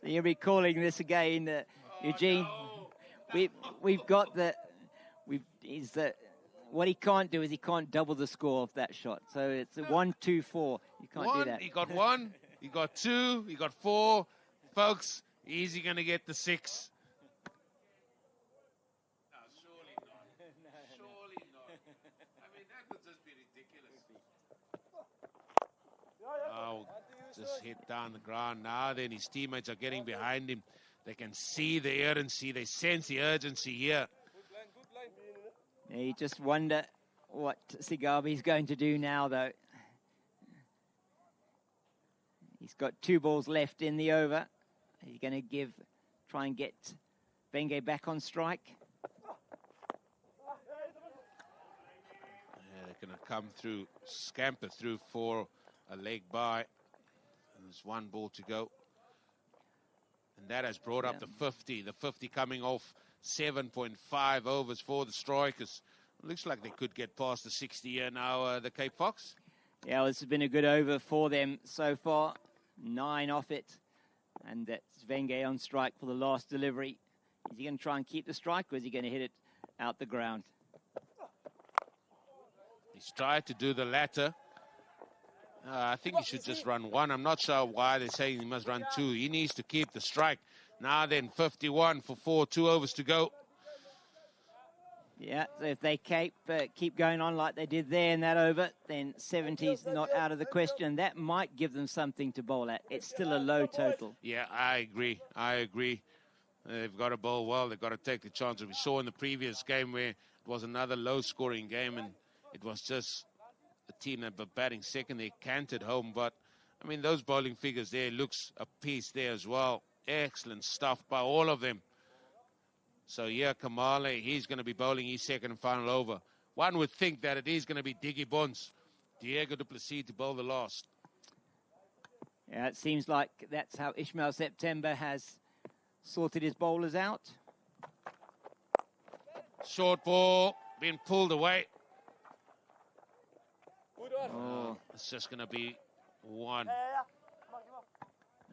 You're recalling this again, Eugene. No. We've got the... What he can't do is he can't double the score of that shot. So it's a 1, 2, 4. You can't do that. He got 1. He got 2. He got 4. Folks, is he going to get the 6? No, surely not. Surely not. I mean, that would just be ridiculous. Oh, just hit down the ground. Now then his teammates are getting behind him. They can see the urgency. They sense the urgency here. Yeah, you just wonder what Sigabi's going to do now, though. He's got 2 balls left in the over. He's going to try and get Wenge back on strike. Yeah, they're going to come through, scamper through for a leg by. And there's 1 ball to go. And that has brought up the 50. The 50 coming off 7.5 overs for the Strikers. Looks like they could get past the 60 here now, the Cape Fox. Yeah, well, this has been a good over for them so far. 9 off it. And that's Wenge on strike for the last delivery. Is he going to try and keep the strike, or is he going to hit it out the ground? He's tried to do the latter. I think he should just run 1. I'm not sure why they're saying he must run 2. He needs to keep the strike. Now then, 51 for 4, 2 overs to go. Yeah, so if they keep going on like they did there in that over, then 70's not out of the question. That might give them something to bowl at. It's still a low total. Yeah, I agree. They've got to bowl well. They've got to take the chances. We saw in the previous game where it was another low-scoring game, and it was just a team that were batting second. They canted home, but, I mean, those bowling figures there looks a piece there as well. Excellent stuff by all of them. So, yeah, Kamale, he's going to be bowling his second and final over. One would think that it is going to be Diggy Bonds, Diego du Plessis to bowl the last. Yeah, it seems like that's how Ishmael September has sorted his bowlers out. Short ball, being pulled away. Oh. It's just going to be 1.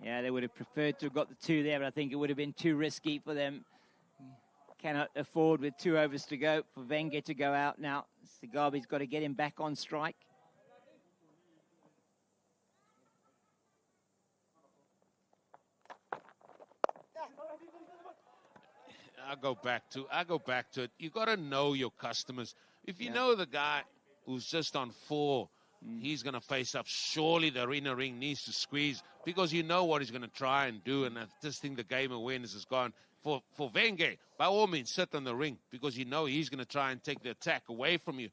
Yeah, they would have preferred to have got the 2 there, but I think it would have been too risky for them. Cannot afford with 2 overs to go for Wenge to go out now. Sigabi's got to get him back on strike. I go back to it. You got to know your customers. If you know the guy, who's just on 4. He's going to face up. Surely the inner ring needs to squeeze because you know what he's going to try and do. And I just think the game awareness is gone. For Wenger, by all means, sit on the ring because you know he's going to try and take the attack away from you.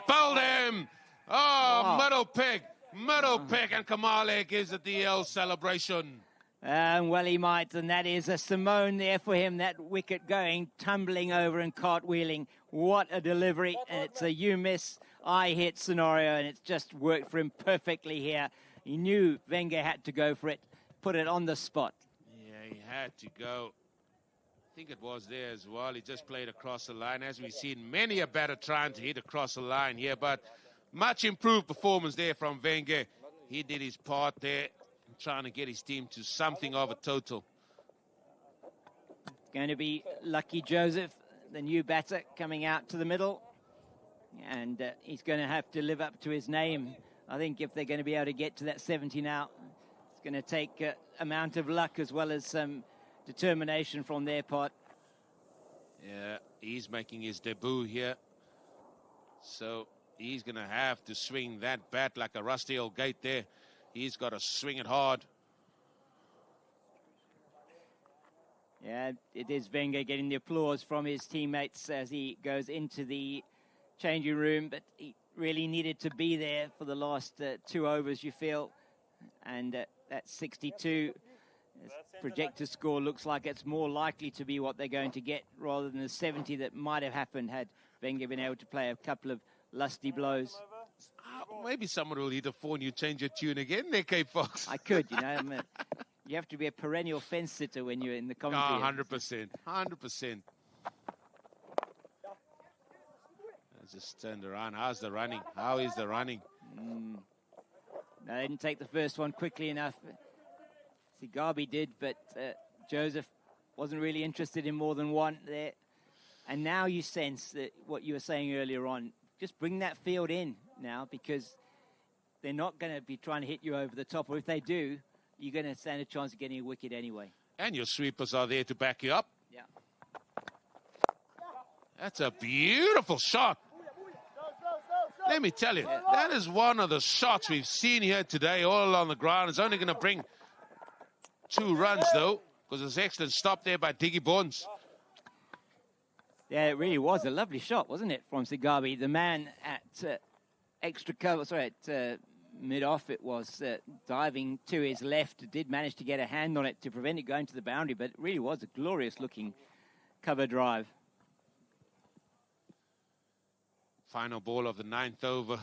Fouled him! Oh, middle pick, and Kamale gives it the L celebration. Well, he might, and that is a Simone there for him, that wicket going, tumbling over and cartwheeling. What a delivery, and it's a you miss, I hit scenario, and it's just worked for him perfectly here. He knew Wenger had to go for it, put it on the spot. Yeah, he had to go. I think it was there as well. He just played across the line, as we've seen many a batter trying to hit across the line here, but much improved performance there from Wenger. He did his part there, trying to get his team to something of a total. Going to be Lucky Joseph, the new batter, coming out to the middle. And he's going to have to live up to his name. I think if they're going to be able to get to that 70 now, it's going to take amount of luck as well as some determination from their part. Yeah, he's making his debut here. So he's going to have to swing that bat like a rusty old gate there. He's got to swing it hard. Yeah, it is Wenger getting the applause from his teammates as he goes into the changing room, but he really needed to be there for the last 2 overs, you feel. And that 62 projected score looks like it's more likely to be what they're going to get rather than the 70 that might have happened had Wenger been able to play a couple of lusty blows. Maybe someone will hit a 4 and you change your tune again there, Cape Fox. I could, you know. You have to be a perennial fence sitter when you're in the commentary. 100%. 100%. I just turned around. How's the running? How is the running? No, they didn't take the first one quickly enough. Sigabi did, but Joseph wasn't really interested in more than one there. And now you sense that what you were saying earlier on, just bring that field in now because they're not going to be trying to hit you over the top. Or if they do, you're going to stand a chance of getting a wicket anyway. And your sweepers are there to back you up. Yeah. That's a beautiful shot. Let me tell you, that is one of the shots we've seen here today all along the ground. It's only going to bring 2 runs, though, because it's an excellent stop there by Diggy Bonds. Yeah, it really was a lovely shot, wasn't it, from Sigabi? The man at extra cover, at mid-off, it was diving to his left. Did manage to get a hand on it to prevent it going to the boundary, but it really was a glorious-looking cover drive. Final ball of the 9th over.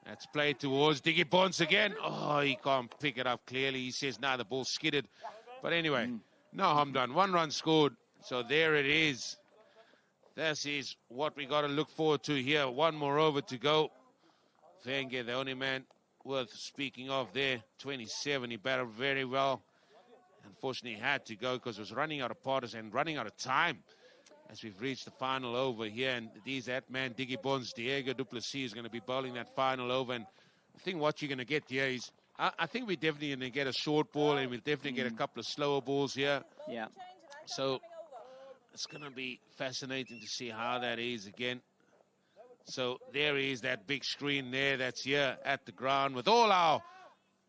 That's played towards Diggy Bonds again. Oh, he can't pick it up clearly. He says, the ball's skidded. But anyway, no harm done. 1 run scored. So there it is. This is what we got to look forward to here. 1 more over to go. Wenger, the only man worth speaking of there. 27, he batted very well. Unfortunately, he had to go because it was running out of partners and running out of time as we've reached the final over here. And that man, Diggy Bonds, Diego du Plessis, is going to be bowling that final over. And I think what you're going to get here is, I think we're definitely going to get a short ball and we'll definitely get a couple of slower balls here. Yeah. So it's going to be fascinating to see how that is again. So there is that big screen there that's here at the ground with all our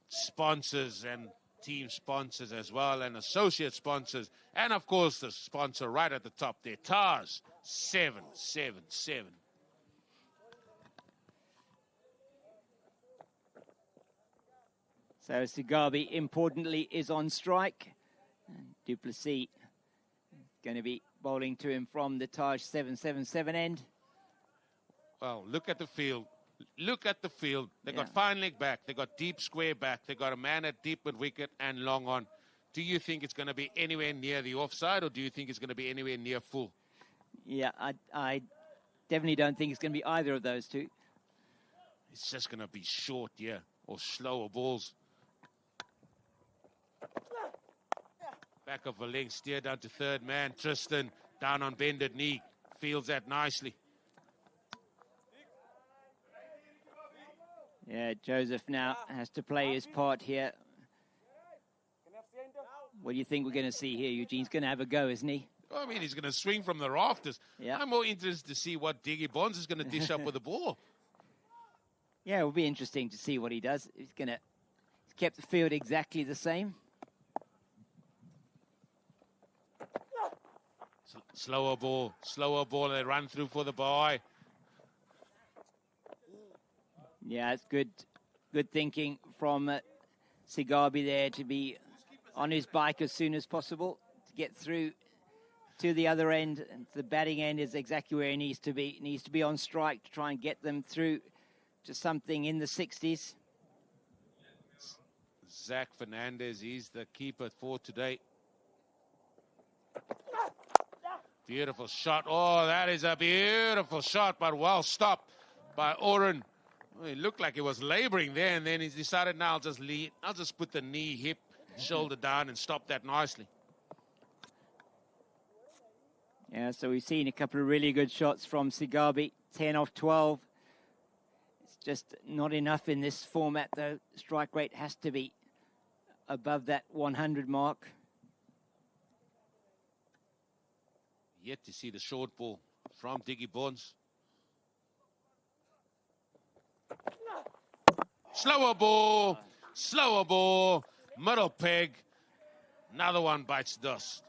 sponsors and team sponsors as well and associate sponsors. And, of course, the sponsor right at the top there, TARS 777. So Sigabi, importantly, is on strike. And du Plessis going to be bowling to him from the Taj 777 end. Well, look at the field. Look at the field. They got fine leg back. They got deep square back. They got a man at deep mid wicket and long on. Do you think it's going to be anywhere near the offside or do you think it's going to be anywhere near full? Yeah, I definitely don't think it's going to be either of those two. It's just going to be short, or slower balls. Back of Valeng, steer down to third man. Tristan down on bended knee. Fields that nicely. Yeah, Joseph now has to play his part here. What do you think we're going to see here? Eugene's going to have a go, isn't he? I mean, he's going to swing from the rafters. Yeah. I'm more interested to see what Diggy Bonds is going to dish up with the ball. Yeah, it will be interesting to see what he does. He's kept the field exactly the same. Slower ball, and they run through for the bye. Yeah, it's good thinking from Sigabi there to be on his bike as soon as possible to get through to the other end. And the batting end is exactly where he needs to be. He needs to be on strike to try and get them through to something in the 60s. Zach Fernandez, he's the keeper for today. Beautiful shot. Oh, that is a beautiful shot, but well stopped by Oren. Well, it looked like he was laboring there, and then he's decided, now I'll just lead. I'll just put the knee, hip, shoulder down and stop that nicely. Yeah, so we've seen a couple of really good shots from Sigabi, 10 off 12. It's just not enough in this format, though. Strike rate has to be above that 100 mark. Yet to see the short ball from Diggy Bonds. Slower ball, middle peg. Another one bites dust.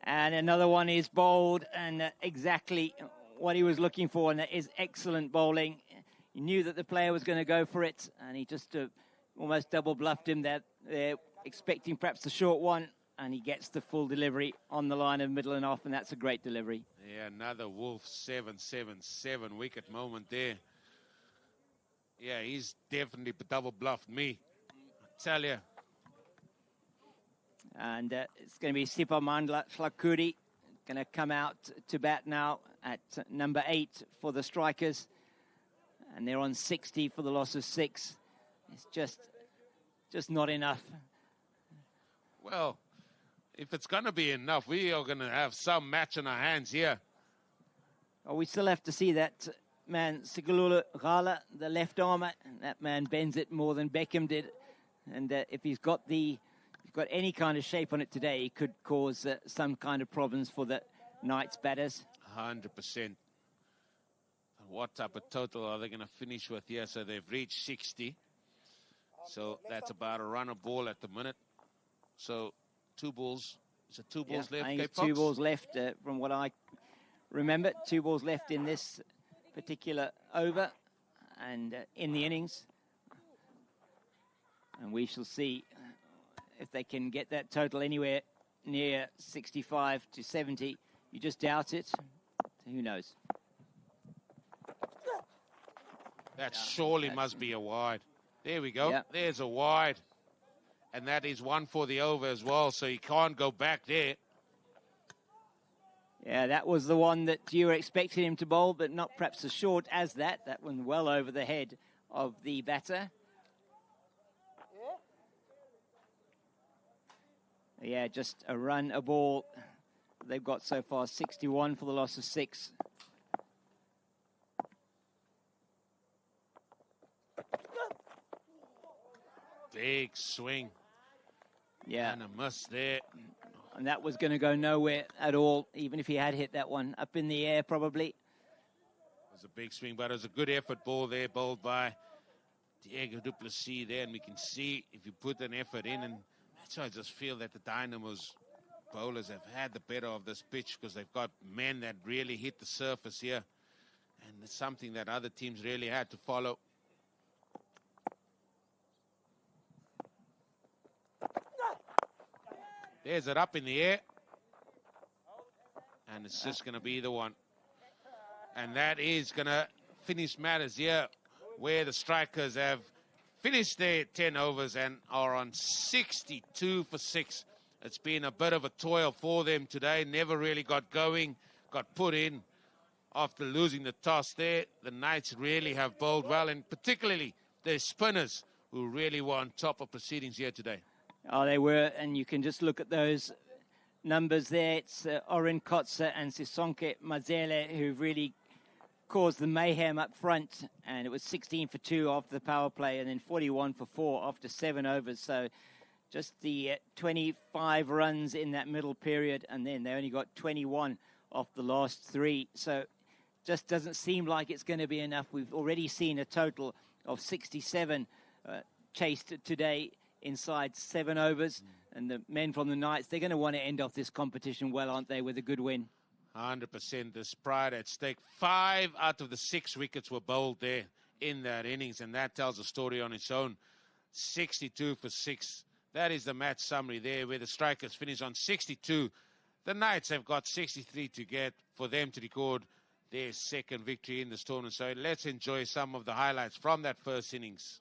And another one is bowled, and exactly what he was looking for, and that is excellent bowling. He knew that the player was going to go for it, and he just almost double bluffed him there, expecting perhaps the short one, and he gets the full delivery on the line of middle and off, and that's a great delivery. Yeah, another Wolf 7-7-7 wicket moment there. Yeah, he's definitely double bluffed me, I tell you. And it's going to be Sipamandla Shlakuri going to come out to bat now at number 8 for the strikers. And they're on 60 for the loss of 6. It's just not enough. Well, if it's going to be enough, we are going to have some match in our hands here. Oh, we still have to see that man, Sigulula Gala, the left armer. That man bends it more than Beckham did. And if he's got any kind of shape on it today, he could cause some kind of problems for the Knights batters. 100%. What type of total are they going to finish with here? So they've reached 60. So that's about a run a ball at the minute. So 2 balls. Is it 2 balls left? I think it's 2 balls left from what I remember. 2 balls left in this particular over and in the innings. And we shall see if they can get that total anywhere near 65 to 70. You just doubt it. Who knows? That surely must be a wide. There we go. Yeah. There's a wide. And that is 1 for the over as well, so he can't go back there. Yeah, that was the one that you were expecting him to bowl, but not perhaps as short as that. That one well over the head of the batter. Yeah, just a run, a ball. They've got so far 61 for the loss of 6. Big swing. Yeah. And a miss there. And that was going to go nowhere at all, even if he had hit that one up in the air, probably. It was a big swing, but it was a good effort ball there, bowled by Diego du Plessis there. And we can see if you put an effort in, and that's why I just feel that the Dynamos bowlers have had the better of this pitch, because they've got men that really hit the surface here. And it's something that other teams really had to follow. There's it up in the air. And it's just going to be the one. And that is going to finish matters here, where the strikers have finished their 10 overs and are on 62 for 6. It's been a bit of a toil for them today. Never really got going, got put in after losing the toss there. The Knights really have bowled well, and particularly their spinners, who really were on top of proceedings here today. Oh, they were, and you can just look at those numbers there. It's Oren Kotze and Sisonke Mazele who've really caused the mayhem up front, and it was 16 for 2 after the power play, and then 41 for 4 after 7 overs. So just the 25 runs in that middle period, and then they only got 21 off the last 3. So just doesn't seem like it's going to be enough. We've already seen a total of 67 chased today inside 7 overs. And the men from the Knights, they're going to want to end off this competition well, aren't they, with a good win? 100%. There's pride at stake. 5 out of the 6 wickets were bowled there in that innings, and that tells a story on its own. 62 for 6. That is the match summary there, where the strikers finish on 62. The Knights have got 63 to get for them to record their second victory in this tournament. So let's enjoy some of the highlights from that first innings.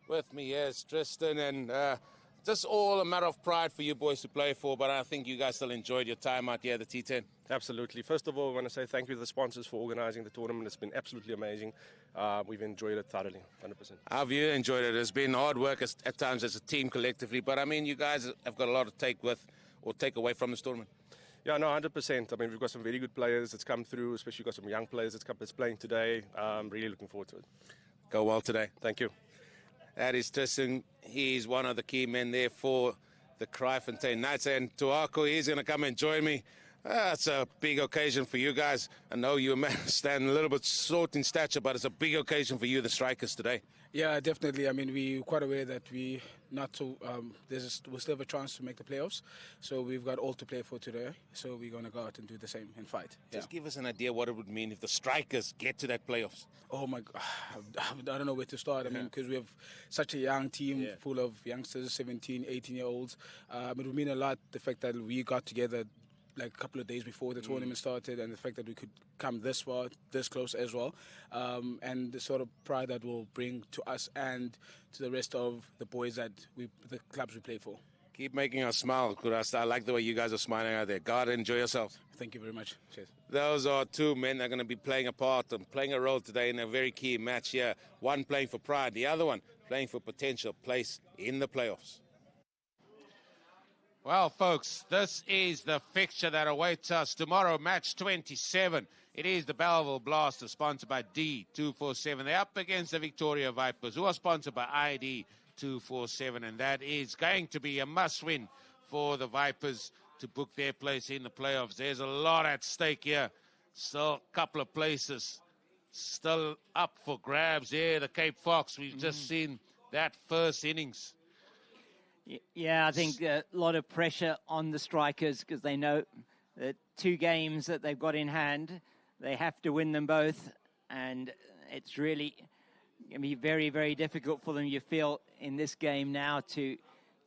With me, yes, Tristan, and just all a matter of pride for you boys to play for, but I think you guys still enjoyed your time out here at the T10. Absolutely. First of all, I want to say thank you to the sponsors for organising the tournament. It's been absolutely amazing. We've enjoyed it thoroughly, 100%. How have you enjoyed it? It's been hard work at times as a team collectively, but I mean, you guys have got a lot to take away from this tournament. Yeah, no, 100%. I mean, we've got some very good players that's come through, especially got some young players that's playing today. Really looking forward to it. Go well today. Thank you. That is Tristan. He's one of the key men there for the Kraaifontein Knights. And Tuako, he's going to come and join me. It's a big occasion for you guys. I know you stand a little bit short in stature, but it's a big occasion for you, the strikers, today. Yeah, definitely. I mean, we're quite aware that we still have a chance to make the playoffs. So we've got all to play for today. So we're going to go out and do the same and fight. Just give us an idea what it would mean if the strikers get to that playoffs. Oh, my God. I don't know where to start. I mean, because we have such a young team full of youngsters, 17, 18-year-olds. It would mean a lot, the fact that we got together like a couple of days before the tournament started, and the fact that we could come this far, this close as well, and the sort of pride that will bring to us and to the rest of the boys that the clubs we play for. Keep making us smile, Kurasta. I like the way you guys are smiling out there. God, enjoy yourselves. Thank you very much. Cheers. Those are two men that are going to be playing a part and playing a role today in a very key match here. One playing for pride, the other one playing for potential place in the playoffs. Well, folks, this is the fixture that awaits us tomorrow, match 27. It is the Belleville Blasters, sponsored by D247. They're up against the Victoria Vipers, who are sponsored by ID247, and that is going to be a must-win for the Vipers to book their place in the playoffs. There's a lot at stake here. Still a couple of places still up for grabs here. The Cape Fox, we've just seen that first innings. Yeah, I think a lot of pressure on the Strikers because they know the 2 games that they've got in hand, they have to win them both, and it's really going to be very, very difficult for them, you feel, in this game now to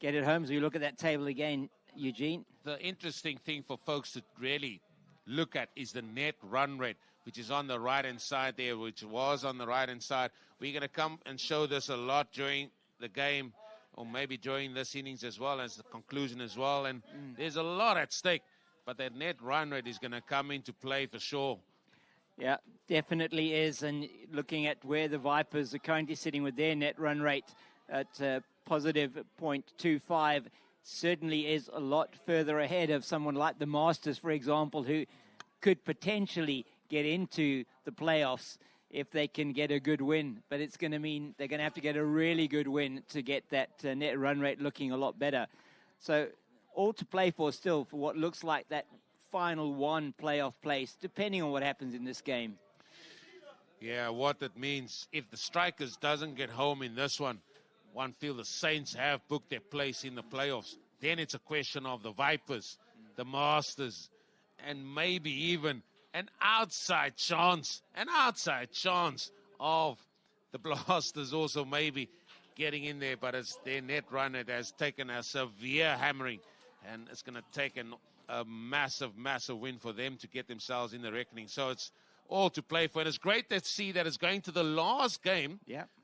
get it home. So you look at that table again, Eugene. The interesting thing for folks to really look at is the net run rate, which is on the right-hand side there, which was on the right-hand side. We're going to come and show this a lot during the game, or maybe during this innings as well as the conclusion as well. And there's a lot at stake, but that net run rate is going to come into play for sure. Yeah, definitely is. And looking at where the Vipers are currently sitting with their net run rate at positive 0.25, certainly is a lot further ahead of someone like the Masters, for example, who could potentially get into the playoffs if they can get a good win. But it's going to mean they're going to have to get a really good win to get that net run rate looking a lot better. So all to play for still for what looks like that final 1 playoff place, depending on what happens in this game. Yeah, what that means, if the Strikers doesn't get home in this one feel the Saints have booked their place in the playoffs. Then it's a question of the Vipers, the Masters, and maybe even an outside chance of the Blasters also maybe getting in there. But it's their net run, it has taken a severe hammering, and it's going to take a massive, massive win for them to get themselves in the reckoning. So it's all to play for. And it's great to see that it's going to the last game,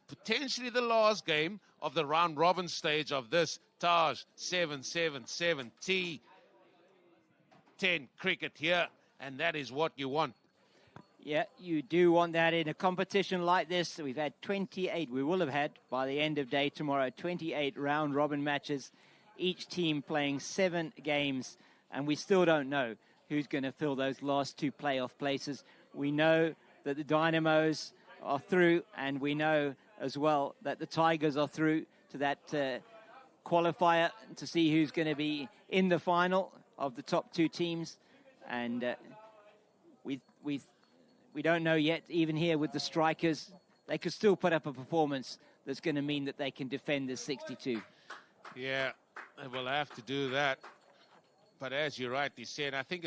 potentially the last game of the round robin stage of this Taj 777 T10 cricket here. And that is what you want. Yeah, you do want that in a competition like this. We've had 28, we will have had by the end of day tomorrow, 28 round robin matches, each team playing 7 games, and we still don't know who's going to fill those last 2 playoff places. We know that the Dynamos are through, and we know as well that the Tigers are through to that qualifier to see who's going to be in the final of the top 2 teams. And we don't know yet, even here with the Strikers. They could still put up a performance that's going to mean that they can defend the 62. Yeah, they will have to do that. But as you rightly said, I think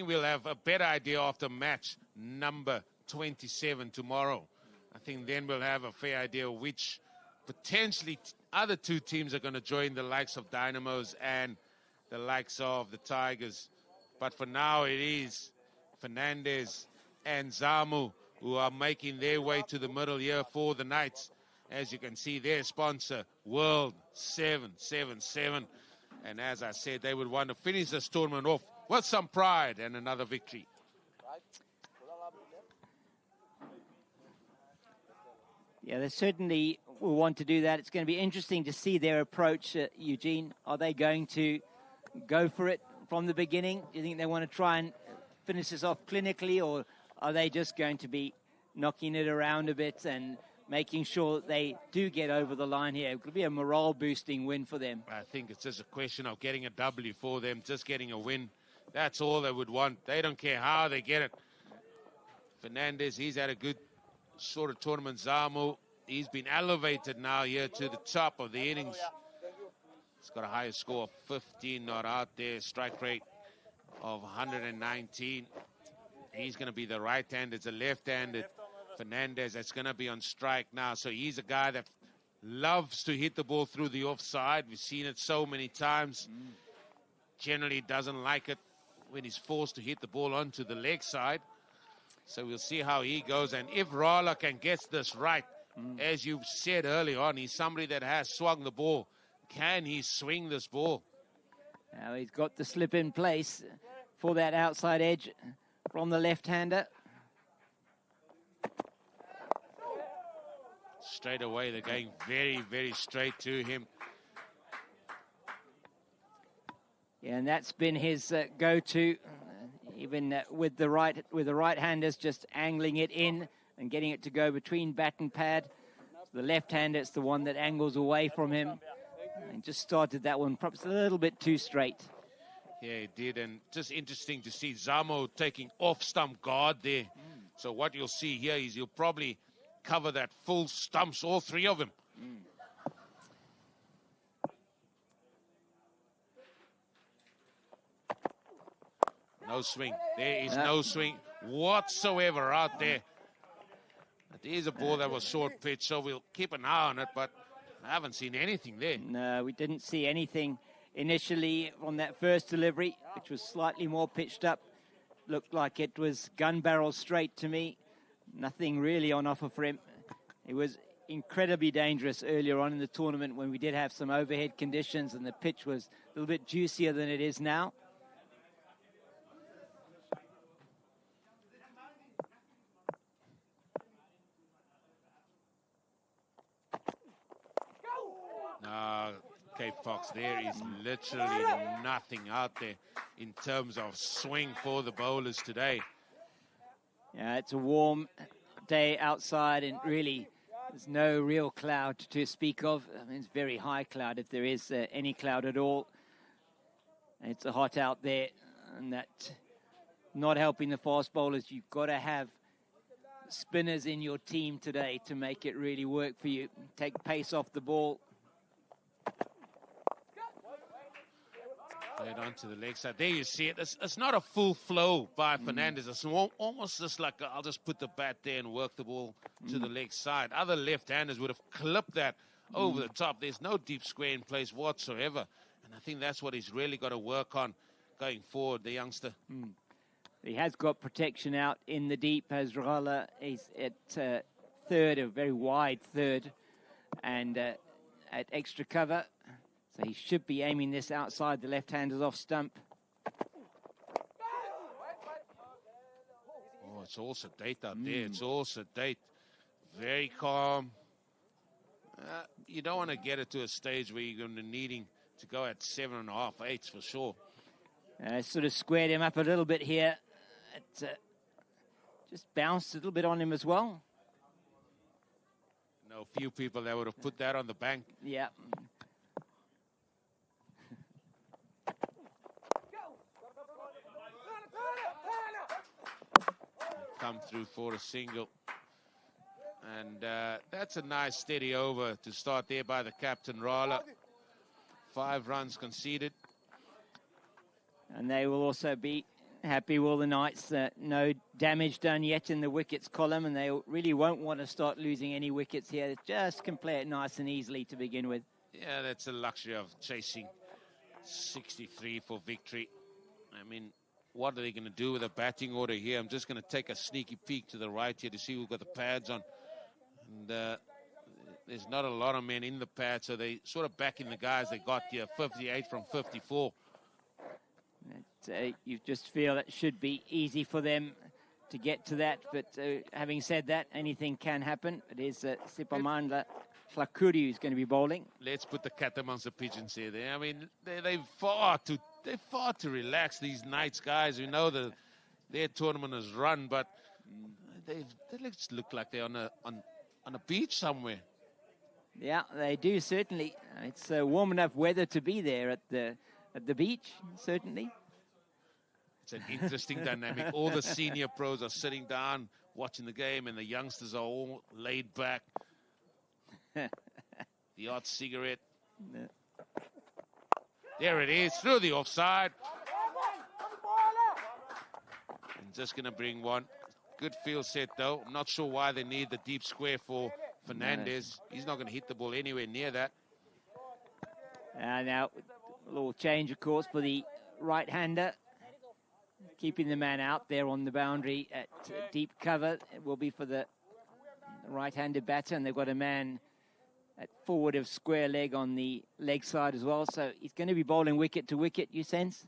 we'll have a better idea after match number 27 tomorrow. I think then we'll have a fair idea which potentially other 2 teams are going to join the likes of Dynamos and the likes of the Tigers. But for now, it is Fernandez and Zamu who are making their way to the middle here for the Knights. As you can see, their sponsor, World 777. And as I said, they would want to finish this tournament off with some pride and another victory. Yeah, they certainly will want to do that. It's going to be interesting to see their approach, Eugene. Are they going to go for it from the beginning? Do you think they want to try and finish this off clinically, or are they just going to be knocking it around a bit and making sure they do get over the line here? It could be a morale-boosting win for them. I think it's just a question of getting a W for them, just getting a win. That's all they would want. They don't care how they get it. Fernandez, he's had a good sort of tournament. Zamu, he's been elevated now here to the top of the innings. He's got a higher score of 15 not out there, strike rate of 119. He's going to be the right-handed. It's a left-handed Fernandez that's going to be on strike now. So he's a guy that loves to hit the ball through the offside. We've seen it so many times. Generally doesn't like it when he's forced to hit the ball onto the leg side. So we'll see how he goes. And if Rala can get this right, as you said early on, he's somebody that has swung the ball. Can he swing this ball? Now he's got the slip in place for that outside edge from the left-hander. Straight away, they're going very, very straight to him. Yeah, and that's been his go-to, even with the right-handers, just angling it in and getting it to go between bat and pad. The left-hander, it's the one that angles away from him. And just started that one perhaps a little bit too straight. Yeah, he did, and just interesting to see Zamo taking off-stump guard there. So what you'll see here is he'll probably cover that full stumps, all three of them. No swing. There is no swing whatsoever out there. It is a ball that was short pitch, so we'll keep an eye on it, but I haven't seen anything there. No, we didn't see anything initially on that first delivery, which was slightly more pitched up. Looked like it was gun barrel straight to me. Nothing really on offer for him. It was incredibly dangerous earlier on in the tournament when we did have some overhead conditions and the pitch was a little bit juicier than it is now. Cape Fox, there is literally nothing out there in terms of swing for the bowlers today. Yeah, it's a warm day outside and really there's no real cloud to speak of. I mean, it's very high cloud if there is any cloud at all. It's hot out there and that not helping the fast bowlers. You've got to have spinners in your team today to make it really work for you. Take pace off the ball. Played onto the leg side. There you see it. It's not a full flow by Fernandez. It's almost just like I'll just put the bat there and work the ball to the leg side. Other left-handers would have clipped that over the top. There's no deep square in place whatsoever. And I think that's what he's really got to work on going forward, the youngster. He has got protection out in the deep as Rala is at third, a very wide third, and at extra cover. So he should be aiming this outside the left-handers off stump. Oh, it's all sedate out there. It's all sedate. Very calm. You don't want to get it to a stage where you're going to be needing to go at 7.5, 8s for sure. Sort of squared him up a little bit here. It just bounced a little bit on him as well. No, few people that would have put that on the bank. Yeah. Come through for a single. And that's a nice steady over to start there by the captain, Rala. 5 runs conceded. And they will also be happy, will the Knights. No damage done yet in the wickets column, and they really won't want to start losing any wickets here. They just can play it nice and easily to begin with. Yeah, that's the luxury of chasing 63 for victory. I mean, what are they going to do with a batting order here? I'm just going to take a sneaky peek to the right here to see who's got the pads on. And there's not a lot of men in the pad, so they sort of backing the guys they got here, 58 from 54. You just feel it should be easy for them to get to that. But having said that, anything can happen. It is Sipamandla Hlakuri who's going to be bowling. Let's put the cat amongst the pigeons here. I mean, they're far too relaxed, these Knights guys. We know that their tournament is run, but they look like they're on a beach somewhere. Yeah, they do, certainly. It's warm enough weather to be there at the beach, certainly. It's an interesting dynamic. All the senior pros are sitting down watching the game, and the youngsters are all laid back. The odd cigarette. No. There it is, through the offside. And just going to bring one. Good field set, though. I'm not sure why they need the deep square for Fernandez. He's not going to hit the ball anywhere near that. Now, a little change, of course, for the right-hander. Keeping the man out there on the boundary at deep cover. It will be for the right-handed batter, and they've got a man at forward of square leg on the leg side as well. So he's going to be bowling wicket to wicket, you sense?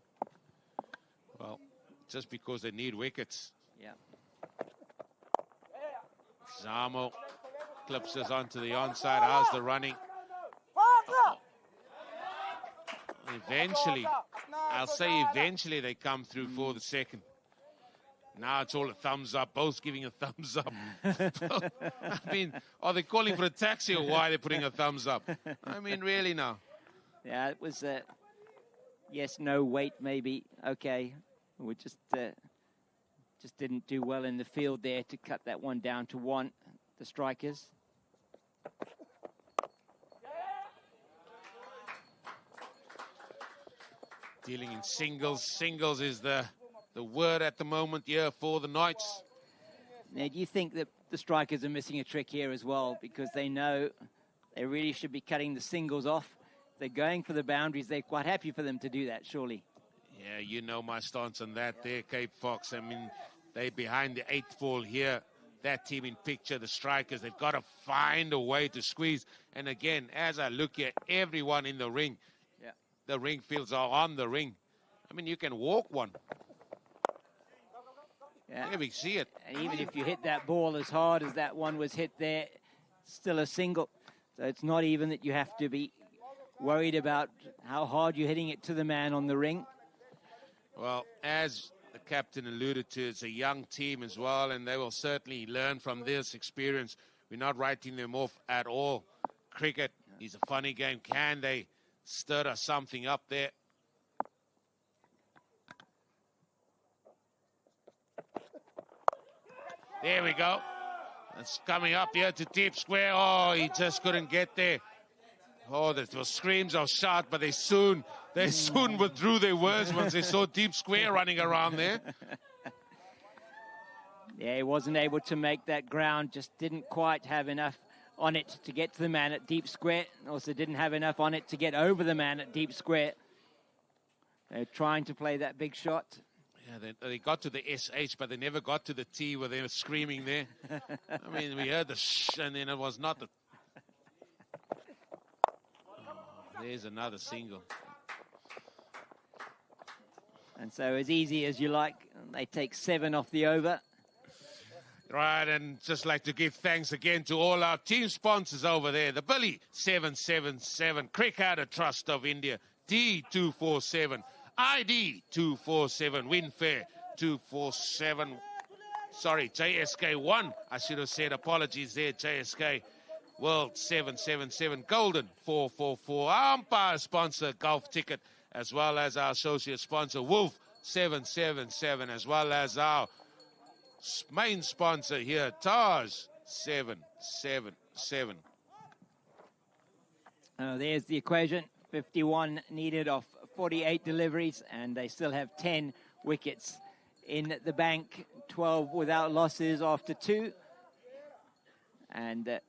Well, just because they need wickets. Yeah. Zamo clips us onto the onside. How's the running? Eventually, I'll say eventually they come through for the second. Now it's all a thumbs up, both giving a thumbs up. I mean, are they calling for a taxi or why are they putting a thumbs up? I mean, really now. Yeah, it was yes, no, wait, maybe. Okay, we just didn't do well in the field there to cut that one down to 1, the strikers. Dealing in singles. Singles is the word at the moment here for the Knights. Now, do you think that the strikers are missing a trick here as well? Because they know they really should be cutting the singles off. They're going for the boundaries. They're quite happy for them to do that, surely. Yeah, you know my stance on that there, Cape Fox. I mean, they're behind the 8th ball here. That team in picture, the strikers, they've got to find a way to squeeze. And again, as I look at everyone in the ring, the ring fields are on the ring. I mean, you can walk one. Yeah, we see it. And even if you hit that ball as hard as that one was hit there, still a single. So it's not even that you have to be worried about how hard you're hitting it to the man on the ring. Well, as the captain alluded to, it's a young team as well, and they will certainly learn from this experience. We're not writing them off at all. Cricket is a funny game. Can they stir something up there? There we go. It's coming up here to deep square. Oh, he just couldn't get there. Oh, there was screams of shout, but they soon withdrew their words once they saw deep square running around there. Yeah, he wasn't able to make that ground, just didn't quite have enough on it to get to the man at deep square. Also didn't have enough on it to get over the man at deep square. They're trying to play that big shot. Yeah, they got to the SH, but they never got to the T where they were screaming there. I mean, we heard the shh, and then it was not the... Oh, there's another single. And so as easy as you like, they take 7 off the over. Right, and just like to give thanks again to all our team sponsors over there. The Billy 777, Cricket Trust of India, D247, ID 247, Winfair 247. Sorry, JSK 1. I should have said apologies there, JSK. World 777, Golden 444. Our umpire sponsor, Golf Ticket, as well as our associate sponsor, Wolf 777, as well as our main sponsor here, Taj 777. There's the equation. 51 needed off 48 deliveries, and they still have 10 wickets in the bank. 12 without losses after 2. And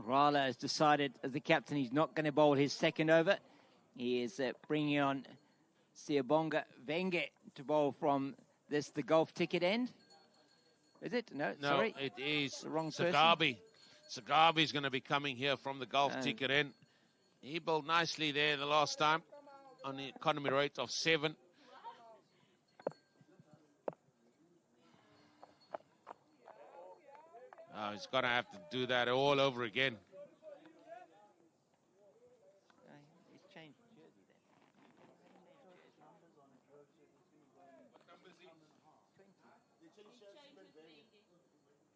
Rala has decided, as the captain, he's not going to bowl his second over. He is bringing on Siabonga Venge to bowl from the Golf Ticket end. Is it? No, sorry. No, it is the wrong Sagabi. Sagabi's going to be coming here from the Golf Ticket end. He bowled nicely there the last time on the economy rate of 7. Oh, he's going to have to do that all over again. He's changed jersey there.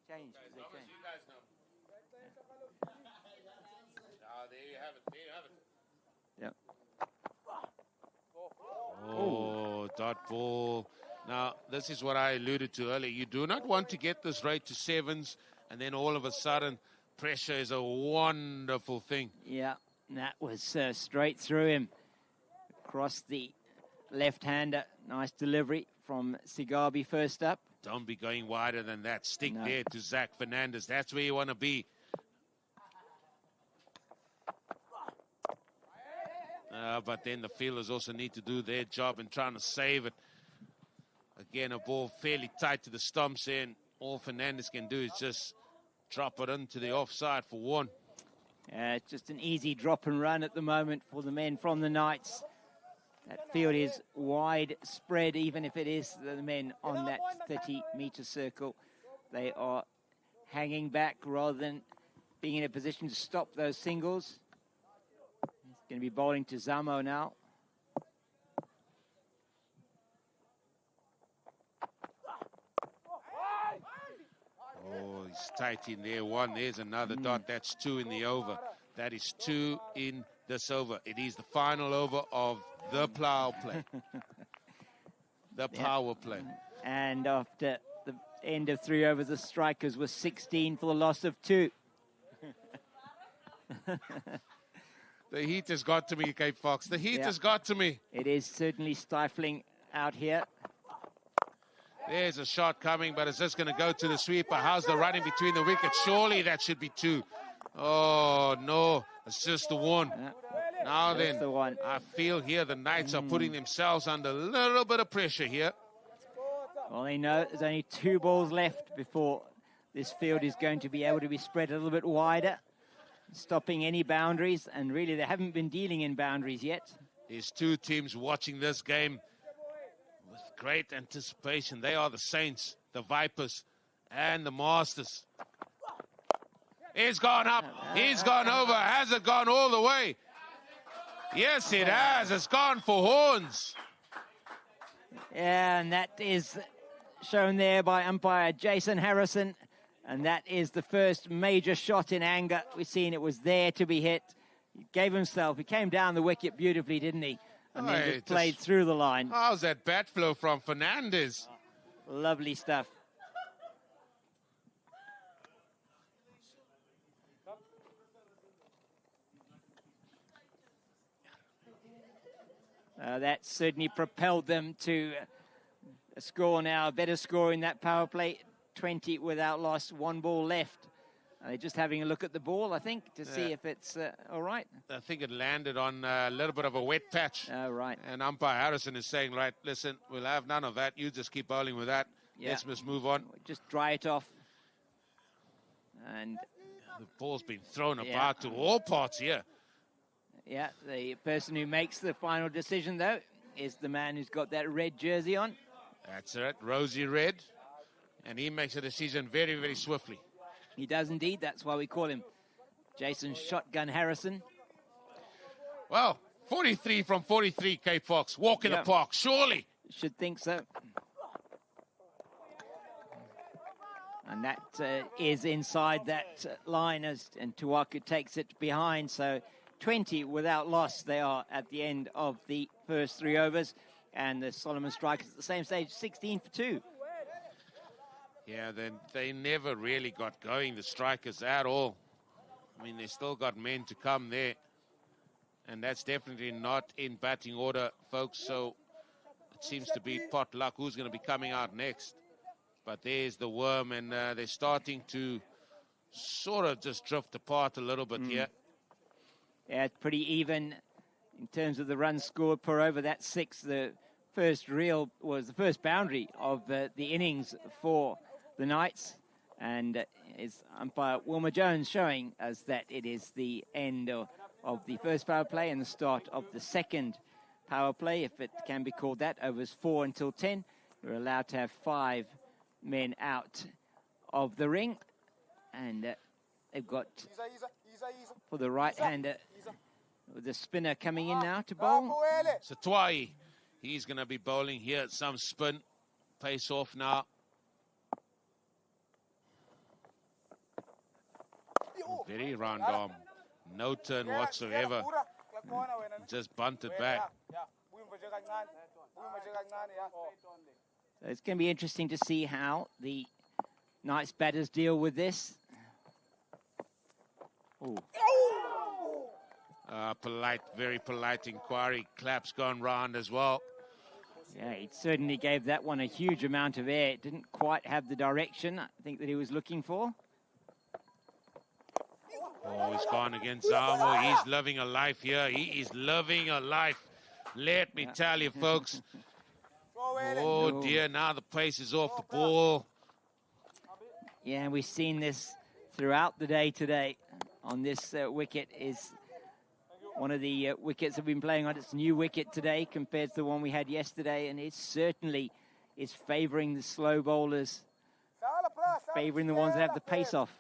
Changed. As long as you guys know. There you have it. There you have it. Yep. Oh, dot ball. Now, this is what I alluded to earlier. You do not want to get this rate to 7s, and then all of a sudden, pressure is a wonderful thing. Yeah, that was straight through him. Across the left-hander. Nice delivery from Sigabi first up. Don't be going wider than that. Stick there to Zach Fernandez. That's where you want to be. But then the fielders also need to do their job in trying to save it. Again, a ball fairly tight to the stumps there, and all Fernandez can do is just drop it into the offside for 1. It's just an easy drop and run at the moment for the men from the Knights. That field is widespread, even if it is the men on that 30-meter circle. They are hanging back rather than being in a position to stop those singles. He's going to be bowling to Zamo now. tight in there. One, there's another dot. That's 2 in the over. That is 2 in this over. It is the final over of the power play. The power play. And after the end of 3 overs, the strikers were 16 for the loss of 2. The heat has got to me, Cape Fox. The heat has got to me. It is certainly stifling out here. There's a shot coming, but it's just going to go to the sweeper. How's the running between the wickets? Surely that should be 2. Oh, no. It's just the 1. Now then, the one. I feel here the Knights are putting themselves under a little bit of pressure here. Well, they know there's only 2 balls left before this field is going to be able to be spread a little bit wider, stopping any boundaries, and really they haven't been dealing in boundaries yet. There's 2 teams watching this game with great anticipation. They are the Saints, the Vipers, and the Masters. He's gone up. He's gone over. Has it gone all the way? Yes, it has. It's gone for horns. Yeah, and that is shown there by umpire Jason Harrison. And that is the first major shot in anger. We've seen it was there to be hit. He gave himself. He came down the wicket beautifully, didn't he? And then just played through the line. How's that bat flow from Fernandez? Lovely stuff. That certainly propelled them to a score now, a better score in that power play. 20 without loss, 1 ball left. They're just having a look at the ball, I think, to see if it's all right. I think it landed on a little bit of a wet patch. Oh, right. And umpire Harrison is saying, right, listen, we'll have none of that. You just keep bowling with that. Yeah. Let's move on. Just dry it off. And the ball's been thrown about to all parts here. Yeah, the person who makes the final decision, though, is the man who's got that red jersey on. That's it, rosy red. And he makes a decision very, very swiftly. He does indeed. That's why we call him Jason Shotgun Harrison. Well, 43 from 43, Cape Fox. Walk in the park, surely. Should think so. And that is inside that line, and Tuaku takes it behind. So 20 without loss they are at the end of the first 3 overs. And the Soloman Strikers at the same stage, 16 for 2. Yeah, then they never really got going, the Strikers, at all. I mean, they still got men to come there. And that's definitely not in batting order, folks. So it seems to be pot luck who's going to be coming out next. But there's the worm, and they're starting to sort of just drift apart a little bit here. Yeah, it's pretty even in terms of the runs scored per over. That's 6. The first boundary of the innings for the Knights, and it's umpire Wilmer Jones showing us that it is the end of the first power play and the start of the second power play, if it can be called that. Overs 4 until 10. We're allowed to have 5 men out of the ring, and they've got for the right-hander with the spinner coming in now to bowl. So Twai, he's going to be bowling here at some spin. Pace off now. Very round arm. No turn whatsoever. Just bunted back. So it's going to be interesting to see how the Knights batters deal with this. Ooh. Polite, very polite inquiry. Claps gone round as well. Yeah, he certainly gave that one a huge amount of air. It didn't quite have the direction, I think, that he was looking for. Oh, he's gone against Zamo. He's living a life here. He is living a life. Let me tell you, folks. Oh, dear, now the pace is off the ball. Yeah, and we've seen this throughout the day today. On this wicket is one of the wickets that we've been playing on. It's a new wicket today compared to the one we had yesterday, and it certainly is favouring the slow bowlers, favouring the ones that have the pace off.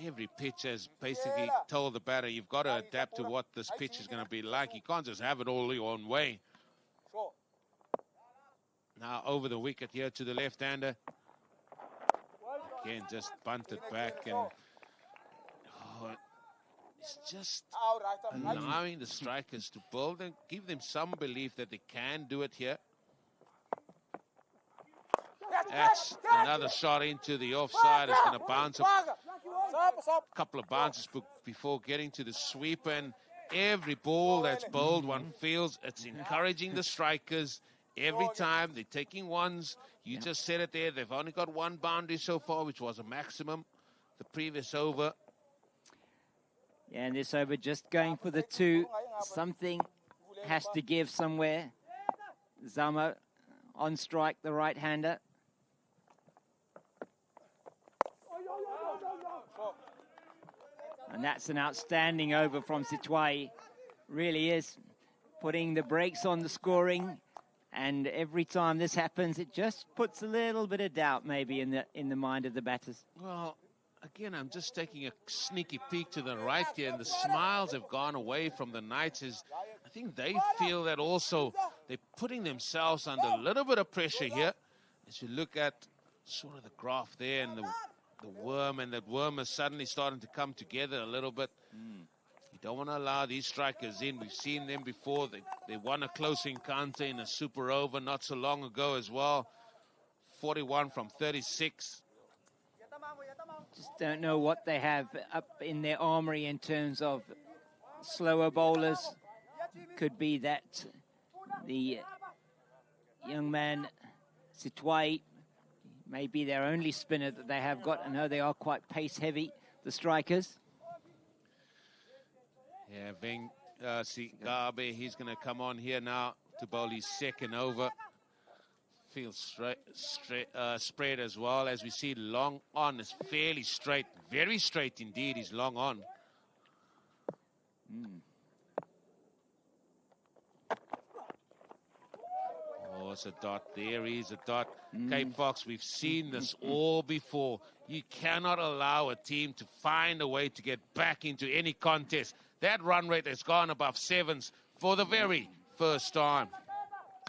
Every pitch has basically told the batter, you've got to adapt to what this pitch is going to be like. You can't just have it all your own way. Now over the wicket here to the left-hander. again, just bunted back, and it's just allowing the strikers to build and give them some belief that they can do it here. That's another shot into the offside. It's going to bounce a couple of bounces before getting to the sweep, and every ball that's bowled, one feels it's encouraging the strikers. Every time they're taking ones. You just said it there. They've only got one boundary so far, which was a maximum the previous over. Yeah, and this over just going for the 2. Something has to give somewhere. Zamo on strike, the right-hander. And that's an outstanding over from Sitwai. Really is putting the brakes on the scoring. And every time this happens, it just puts a little bit of doubt maybe in the mind of the batters. Well, again, I'm just taking a sneaky peek to the right here, and the smiles have gone away from the Knights. I think they feel that also they're putting themselves under a little bit of pressure here. As you look at sort of the graph there, and the worm, and that worm is suddenly starting to come together a little bit. You don't want to allow these strikers in. We've seen them before. They won a close encounter in a super over not so long ago as well. 41 from 36. Just don't know what they have up in their armory in terms of slower bowlers. Could be that the young man, Sitwai, may be their only spinner that they have got. I know they are quite pace heavy, the strikers. Yeah, Ving Sigabe, he's going to come on here now to bowl his second over. Feels spread as well. As we see, long on is fairly straight. Very straight indeed, he's long on. Oh, it's a dot. There is a dot. Cape Fox, we've seen this all before. You cannot allow a team to find a way to get back into any contest. That run rate has gone above 7s for the very first time.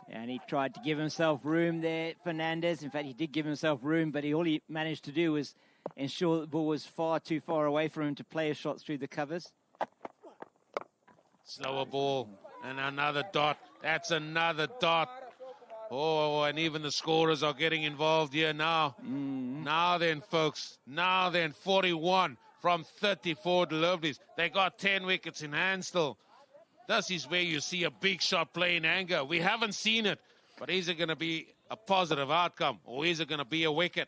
And he tried to give himself room there, Fernandez. In fact, he did give himself room, but all he managed to do was ensure the ball was far too far away for him to play his shots through the covers. Slower ball, and another dot. That's another dot. Oh, and even the scorers are getting involved here now. Now then, folks. Now then, 41 from 34 deliveries. They got 10 wickets in hand still. This is where you see a big shot play in anger. We haven't seen it, but is it going to be a positive outcome, or is it going to be a wicket?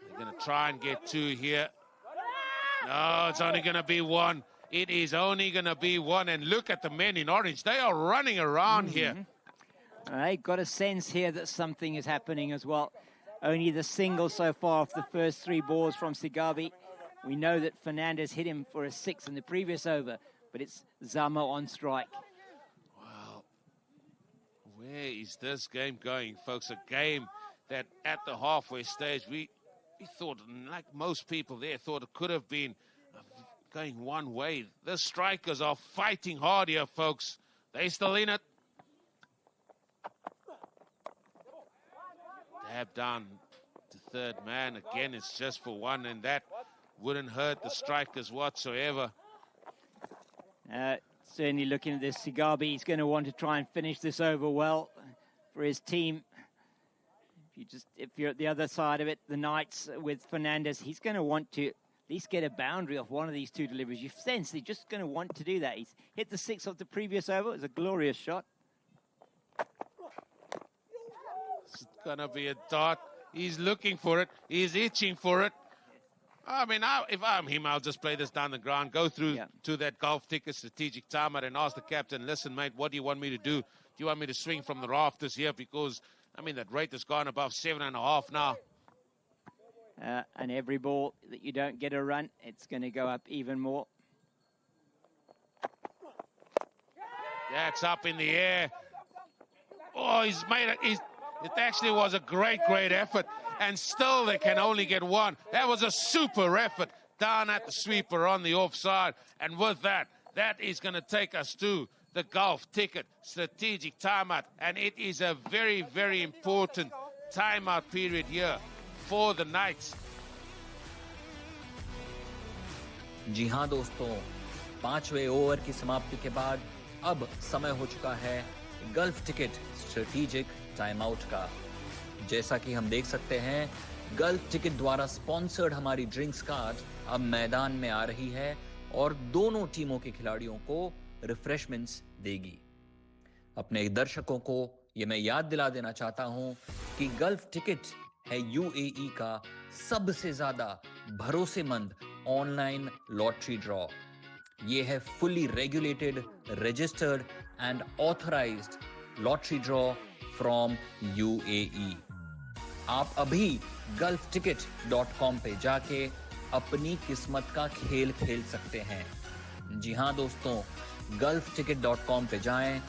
They're going to try and get 2 here. No, it's only going to be 1. It is only going to be 1. And look at the men in orange. They are running around here. I got a sense here that something is happening as well. Only the single so far off the first 3 balls from Sigabi. We know that Fernandez hit him for a 6 in the previous over, but it's Zamo on strike. Well, where is this game going, folks? A game that at the halfway stage, we thought, like most people there, thought it could have been going one way. The strikers are fighting hard here, folks. They still in it. Dab down to third man. Again, it's just for 1, and that wouldn't hurt the strikers whatsoever. Certainly looking at this, Sigabi, he's going to want to try and finish this over well for his team. If you're at the other side of it, the Knights with Fernandez, he's going to want to at least get a boundary off one of these 2 deliveries. You sense he's just going to want to do that. He's hit the 6 off the previous over. It was a glorious shot. It's going to be a dot. He's looking for it. He's itching for it. I mean, if I'm him, I'll just play this down the ground, go through to that golf ticket strategic timeout and ask the captain, listen, mate, what do you want me to do? Do you want me to swing from the rafters here? Because, I mean, that rate has gone above 7.5 now. And every ball that you don't get a run, it's going to go up even more. That's up in the air. Oh, he's made it. It actually was a great, great effort. And still they can only get 1. That was a super effort down at the sweeper on the offside. And with that, that is going to take us to the golf ticket strategic timeout. And it is a very, very important timeout period here for the Knights. जी हाँ दोस्तों, 5वें over की समाप्ति के बाद अब समय हो चुका है gulf ticket strategic time out का। जैसा कि हम देख सकते हैं, गल्फ टिकट द्वारा स्पॉन्सर्ड हमारी ड्रिंक्स कार्ड अब मैदान में आ रही है और दोनों टीमों के खिलाड़ियों को रिफ्रेशमेंट्स देगी। अपने दर्शकों को ये मैं याद दिला देना चाहता हूं कि गल्फ टिकट है यूएई का सबसे ज्यादा भरोसेमंद ऑनलाइन लॉटरी ड्रॉ। ये है fully regulated, registered and authorised lottery draw from UAE. आप अभी gulfticket.com पे जाके अपनी किस्मत का खेल खेल सकते हैं। जी हाँ दोस्तों, gulfticket.com पे जाएं,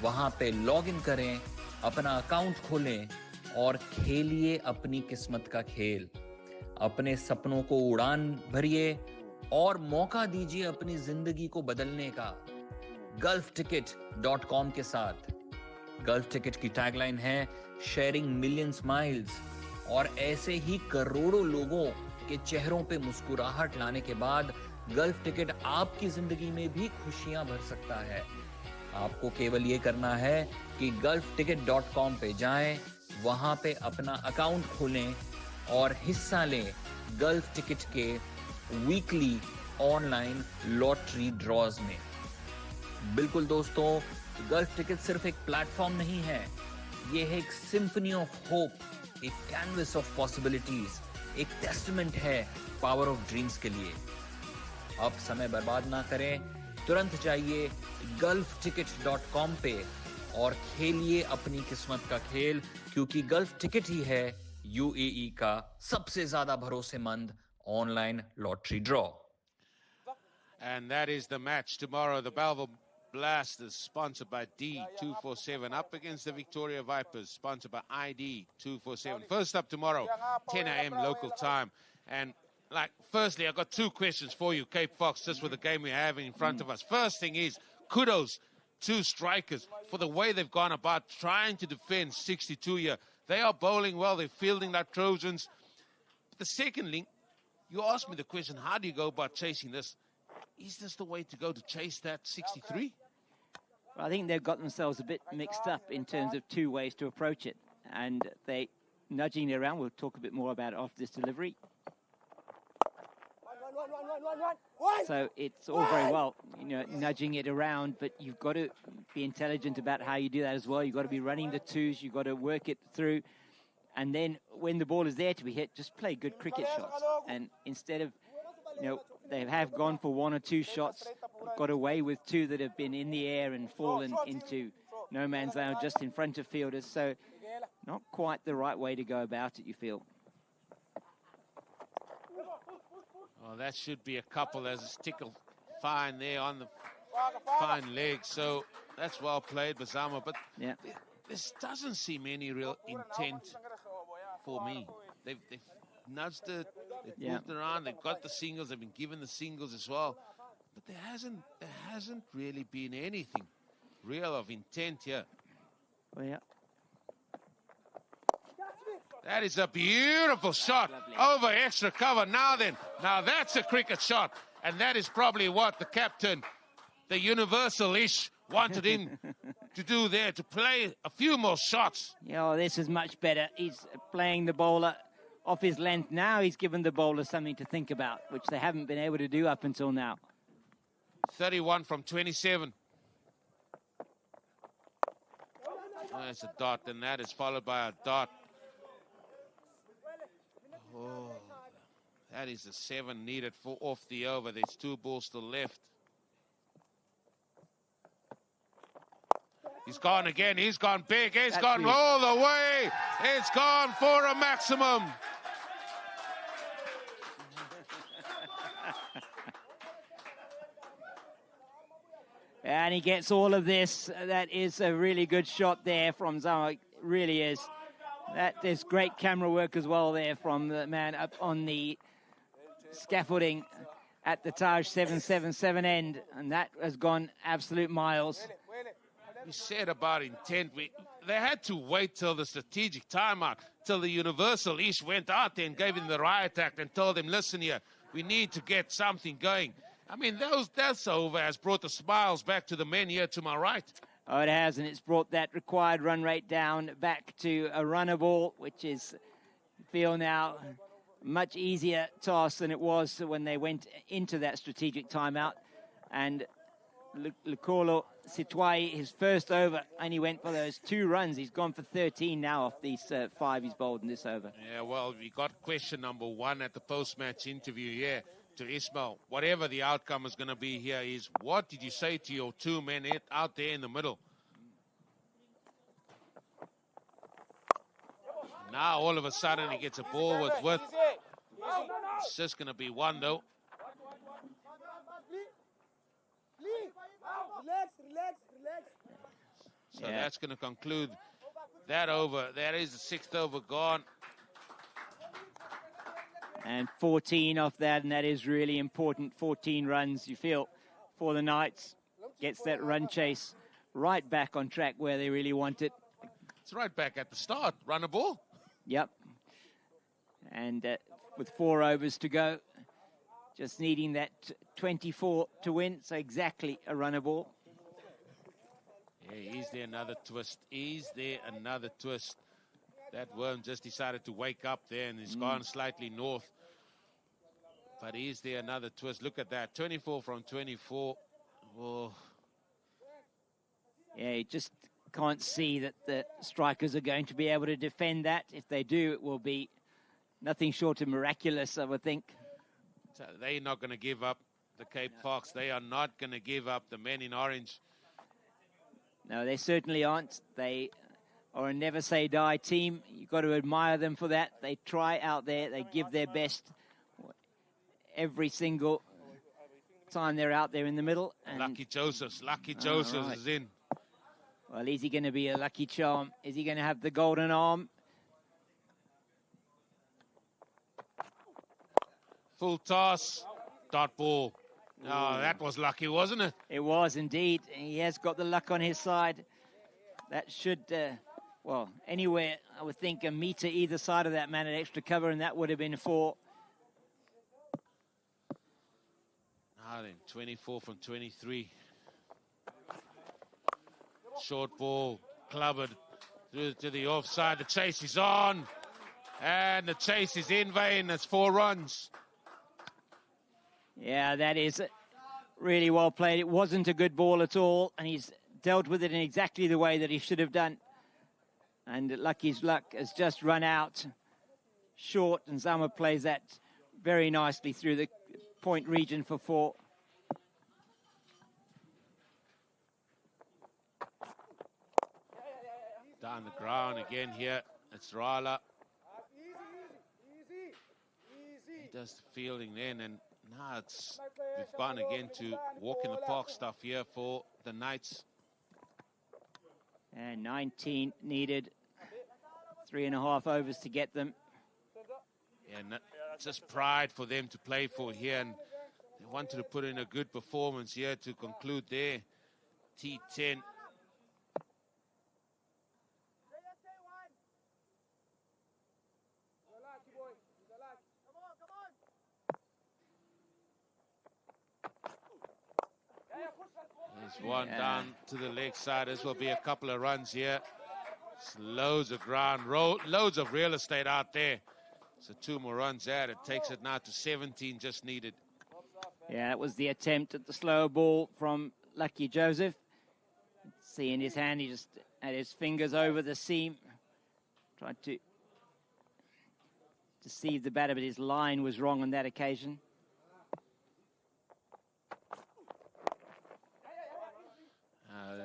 वहां पे लॉग इन करें, अपना अकाउंट खोलें और खेलिए अपनी किस्मत का खेल। अपने सपनों को उड़ान भरिए और मौका दीजिए अपनी जिंदगी को बदलने का gulfticket.com के साथ। गल्फ टिकट की टैगलाइन है शेयरिंग मिलियंस माइल्स, और ऐसे ही करोड़ों लोगों के चेहरों पे मुस्कुराहट लाने के बाद गल्फ टिकट आपकी जिंदगी में भी खुशियां भर सकता है। आपको केवल ये करना है कि gulfticket.com पे जाएं, वहां पे अपना अकाउंट खोलें और हिस्सा लें गल्फ टिकट के वीकली ऑनलाइन लॉटरी ड्रॉज में। बिल्कुल दोस्तों, गल्फ टिकट सिर्फ एक प्लेटफॉर्म नहीं है, ये है एक सिम्फनी ऑफ होप, एक कैनवस ऑफ पॉसिबिलिटीज, एक टेस्टमेंट है पावर ऑफ ड्रीम्स के लिए। अब समय बर्बाद ना करें, तुरंत जाइए gulfticket.com पे और खेलिए अपनी किस्मत का खेल, क्योंकि गल्फ टिकट ही है यूएई का सबसे ज्यादा भरोसेमंद online lottery draw. And that is the match tomorrow. The Belleville Blasters, sponsored by D247, up against the Victoria Vipers, sponsored by ID247. First up tomorrow, 10 a.m. local time. And, firstly, I've got two questions for you, Cape Fox, just for the game we have in front of us. First thing is, kudos to strikers for the way they've gone about trying to defend 62 here. They are bowling well. They're fielding like Trojans. The secondly, you asked me the question, how do you go about chasing this? Is this the way to go to chase that 63? Well, I think they've got themselves a bit mixed up in terms of two ways to approach it. And they nudging it around. We'll talk a bit more about it after this delivery. So it's all very well, nudging it around, but you've got to be intelligent about how you do that as well. You've got to be running the twos. You've got to work it through. And then when the ball is there to be hit, just play good cricket shots. And instead of, they have gone for one or two shots, got away with two that have been in the air and fallen into no man's land just in front of fielders. So not quite the right way to go about it, you feel. Well, that should be a couple. There's a tickle fine there on the fine leg. So that's well played, Bazama. But yeah, this doesn't seem any real intent for me. They've nudged it, they've moved around, they've got the singles, they've been given the singles as well. But there hasn't really been anything real of intent here. Well, yeah. That is a beautiful shot. Over extra cover. Now that's a cricket shot. And that is probably what the captain, the universal-ish, wanted him to do there, to play a few more shots. Yeah, this is much better. He's playing the bowler off his length. Now he's given the bowler something to think about, which they haven't been able to do up until now. 31 from 27. There's a dot, and that is followed by a dot. Oh, that is a 7 needed for off the over. There's 2 balls still left. He's gone again. He's gone big. He's gone all the way. It's gone for a maximum. And he gets all of this. That is a really good shot there from Zama. It really is. There's great camera work as well there from the man up on the scaffolding at the Taj 777 end. And that has gone absolute miles. we said about intent, they had to wait till the strategic timeout, till the universal Ish went out there and gave him the riot act and told him, listen here, we need to get something going. I mean, that's over has brought the smiles back to the men here to my right. Oh, it has, and it's brought that required run rate down back to a runner ball, which is, feel now, much easier task than it was when they went into that strategic timeout. And Lekolo Sitwai, his first over, and he went for those 2 runs. He's gone for 13 now off these 5 he's bowled in this over. Yeah, well, we got question number 1 at the post-match interview here to Ismail. Whatever the outcome is going to be here is, what did you say to your 2 men out there in the middle? Now, all of a sudden, he gets a ball with width. It's just going to be 1, though. So that's going to conclude that over. That is the 6th over gone. And 14 off that, and that is really important. 14 runs, you feel, for the Knights. Gets that run chase right back on track where they really want it. It's right back at the start. Run a ball. Yep. And with 4 overs to go, just needing that 24 to win. So exactly a runner ball. Yeah, is there another twist? Is there another twist? That worm just decided to wake up there and he's gone slightly north. But is there another twist? Look at that. 24 from 24. Oh. Yeah, you just can't see that the strikers are going to be able to defend that. If they do, it will be nothing short of miraculous, I would think. So they're not going to give up the Cape Fox. They are not going to give up the men in orange. No, they certainly aren't. They are a never-say-die team. You've got to admire them for that. They try out there. They give their best every single time they're out there in the middle. And Lucky Josephs is in. Well, is he going to be a lucky charm? Is he going to have the golden arm? Full toss, dot ball. Oh, that was lucky, wasn't it? It was indeed. He has got the luck on his side. That should, well, anywhere, I would think a metre either side of that man at extra cover, and that would have been 4. Now then, 24 from 23. Short ball, clubbered through to the offside. The chase is on, and the chase is in vain. That's 4 runs. Yeah, that is really well played. It wasn't a good ball at all, and he's dealt with it in exactly the way that he should have done. And Lucky's luck has just run out short, and Zama plays that very nicely through the point region for 4. Down the ground again here. It's Rala. He does the fielding then, and now we've gone again to walk in the park stuff here for the Knights. And 19 needed. 3.5 overs to get them. And just pride for them to play for here, and they wanted to put in a good performance here to conclude their T10. There's one down to the leg side. This will be a couple of runs here. It's loads of ground, loads of real estate out there. So 2 more runs out. It takes it now to 17 just needed. Yeah, it was the attempt at the slower ball from Lucky Joseph. See in his hand, he just had his fingers over the seam. Tried to deceive the batter, but his line was wrong on that occasion.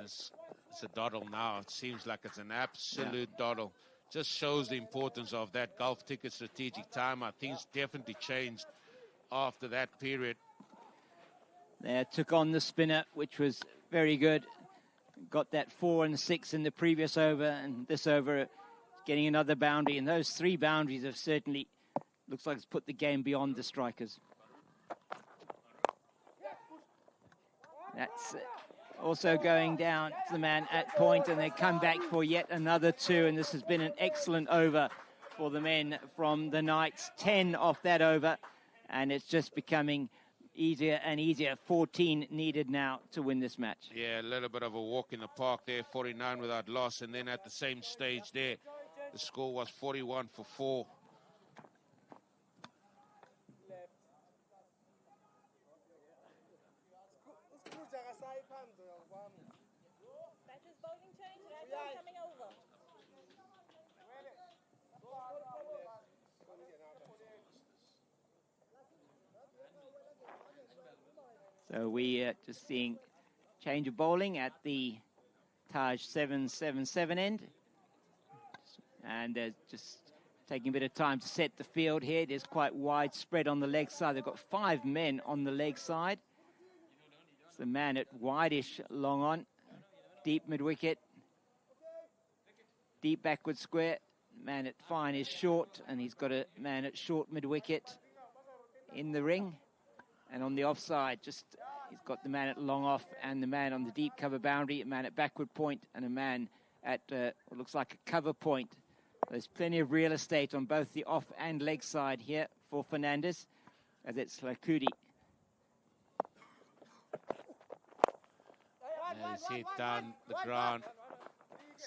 It's a doddle now. It seems like it's an absolute doddle. Just shows the importance of that golf ticket strategic timeout. Things definitely changed after that period. They took on the spinner, which was very good. Got that 4 and 6 in the previous over, and this over getting another boundary. And those 3 boundaries have certainly, looks like it's put the game beyond the strikers. That's also going down to the man at point, and they come back for yet another 2, and this has been an excellent over for the men from the Knights. 10 off that over, and it's just becoming easier and easier. 14 needed now to win this match. Yeah, a little bit of a walk in the park there, 49 without loss, and then at the same stage there, the score was 41 for 4. So we just seeing change of bowling at the Taj 777 end. And just taking a bit of time to set the field here. It is quite widespread on the leg side. They've got 5 men on the leg side. It's the man at wideish long on. Deep mid-wicket. Deep backward square. Man at fine is short, and he's got a man at short mid-wicket in the ring. And on the offside, just he's got the man at long off and the man on the deep cover boundary, a man at backward point and a man at what looks like a cover point. There's plenty of real estate on both the off and leg side here for Fernandez, as it's Lakudi. And he's hit down the ground.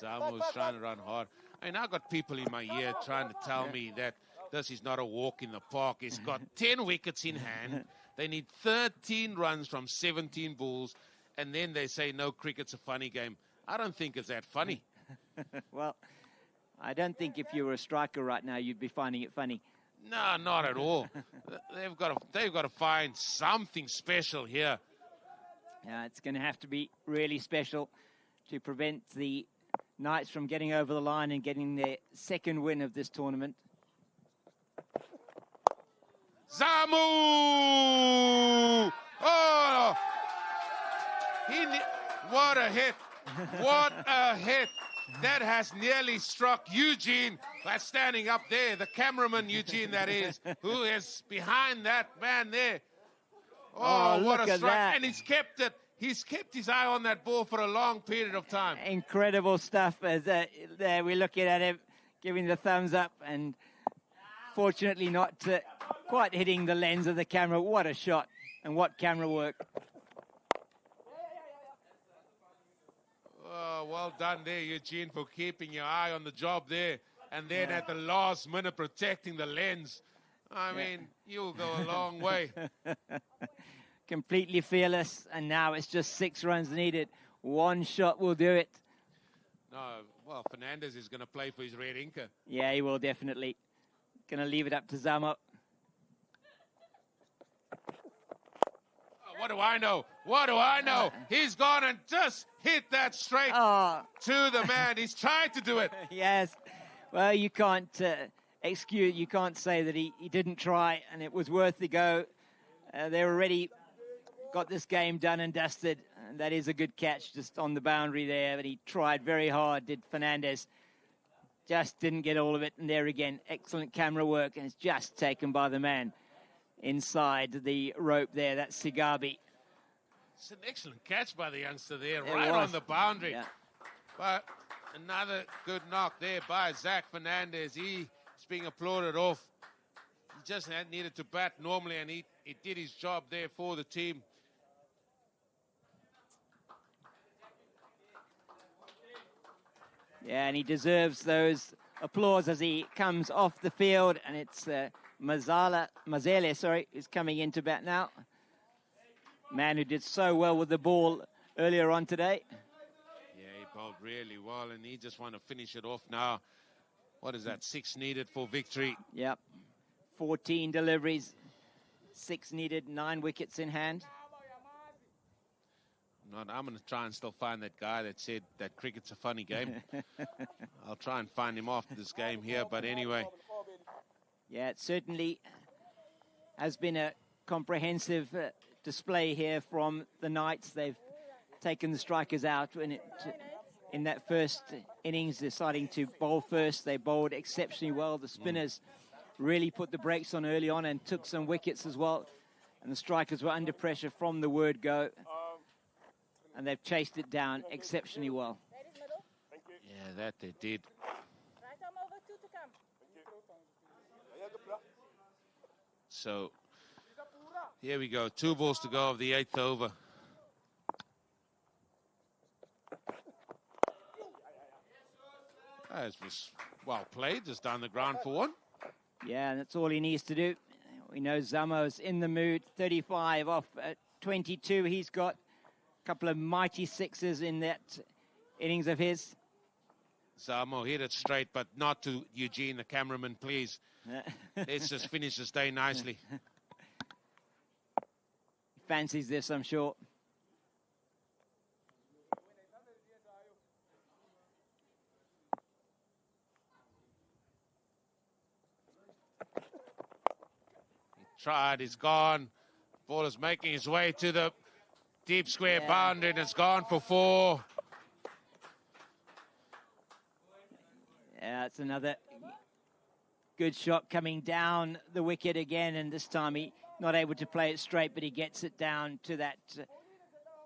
Samu's trying to run hard. I mean, I got people in my ear trying to tell me that this is not a walk in the park. He's got 10 wickets in hand. They need 13 runs from 17 balls, and then they say, no, cricket's a funny game. I don't think it's that funny. Well, I don't think if you were a striker right now, you'd be finding it funny. No, not at all. They've got to find something special here. Yeah, it's going to have to be really special to prevent the Knights from getting over the line and getting their second win of this tournament. Zamu! Oh! What a hit! What a hit! That has nearly struck Eugene. That's standing up there, the cameraman Eugene, that is, who is behind that man there. Oh, what a strike! And he's kept it. He's kept his eye on that ball for a long period of time. Incredible stuff. As there we're looking at him, giving the thumbs up, and fortunately not quite hitting the lens of the camera. What a shot, and what camera work. Oh, well done there, Eugene, for keeping your eye on the job there. And then at the last minute, protecting the lens. I mean, you'll go a long way. Completely fearless, and now it's just 6 runs needed. One shot will do it. No, well, Fernandez is going to play for his red inker. Yeah, he will definitely. Going to leave it up to Zamo. What do I know? What do I know? He's gone and just hit that straight to the man. He's tried to do it. Yes. Well, you can't you can't say that he didn't try, and it was worth the go. They already got this game done and dusted, and that is a good catch just on the boundary there, but he tried very hard, did Fernandez. Just didn't get all of it, and there again, excellent camera work, and it's just taken by the man inside the rope there. That's Sigabi. It's an excellent catch by the youngster there, right on the boundary. Yeah. But another good knock there by Zach Fernandez. He's being applauded off. He just needed to bat normally, and he did his job there for the team. Yeah, and he deserves those applause as he comes off the field, and it's Mazele, who's coming into bat now. Man who did so well with the ball earlier on today. Yeah, he bowled really well, and he just want to finish it off now. What is that, 6 needed for victory? Yep, 14 deliveries, 6 needed, 9 wickets in hand. I'm going to try and still find that guy that said that cricket's a funny game. I'll try and find him after this game here, but anyway. Yeah, it certainly has been a comprehensive display here from the Knights. They've taken the strikers out in that first innings, deciding to bowl first. They bowled exceptionally well. The spinners really put the brakes on early on and took some wickets as well. And the strikers were under pressure from the word go. and they've chased it down exceptionally well. Yeah, that they did. So, here we go. 2 balls to go of the 8th over. That was well played, just down the ground for 1. Yeah, and that's all he needs to do. We know Zamo's in the mood. 35 off at 22. He's got a couple of mighty sixes in that innings of his. Zamo hit it straight, but not to Eugene, the cameraman, please. Let's just finish this day nicely. He fancies this, I'm sure. Tried, he's gone. Ball is making his way to the deep square boundary, and it's gone for 4. Yeah, it's another good shot coming down the wicket again, and this time he not able to play it straight, but he gets it down to that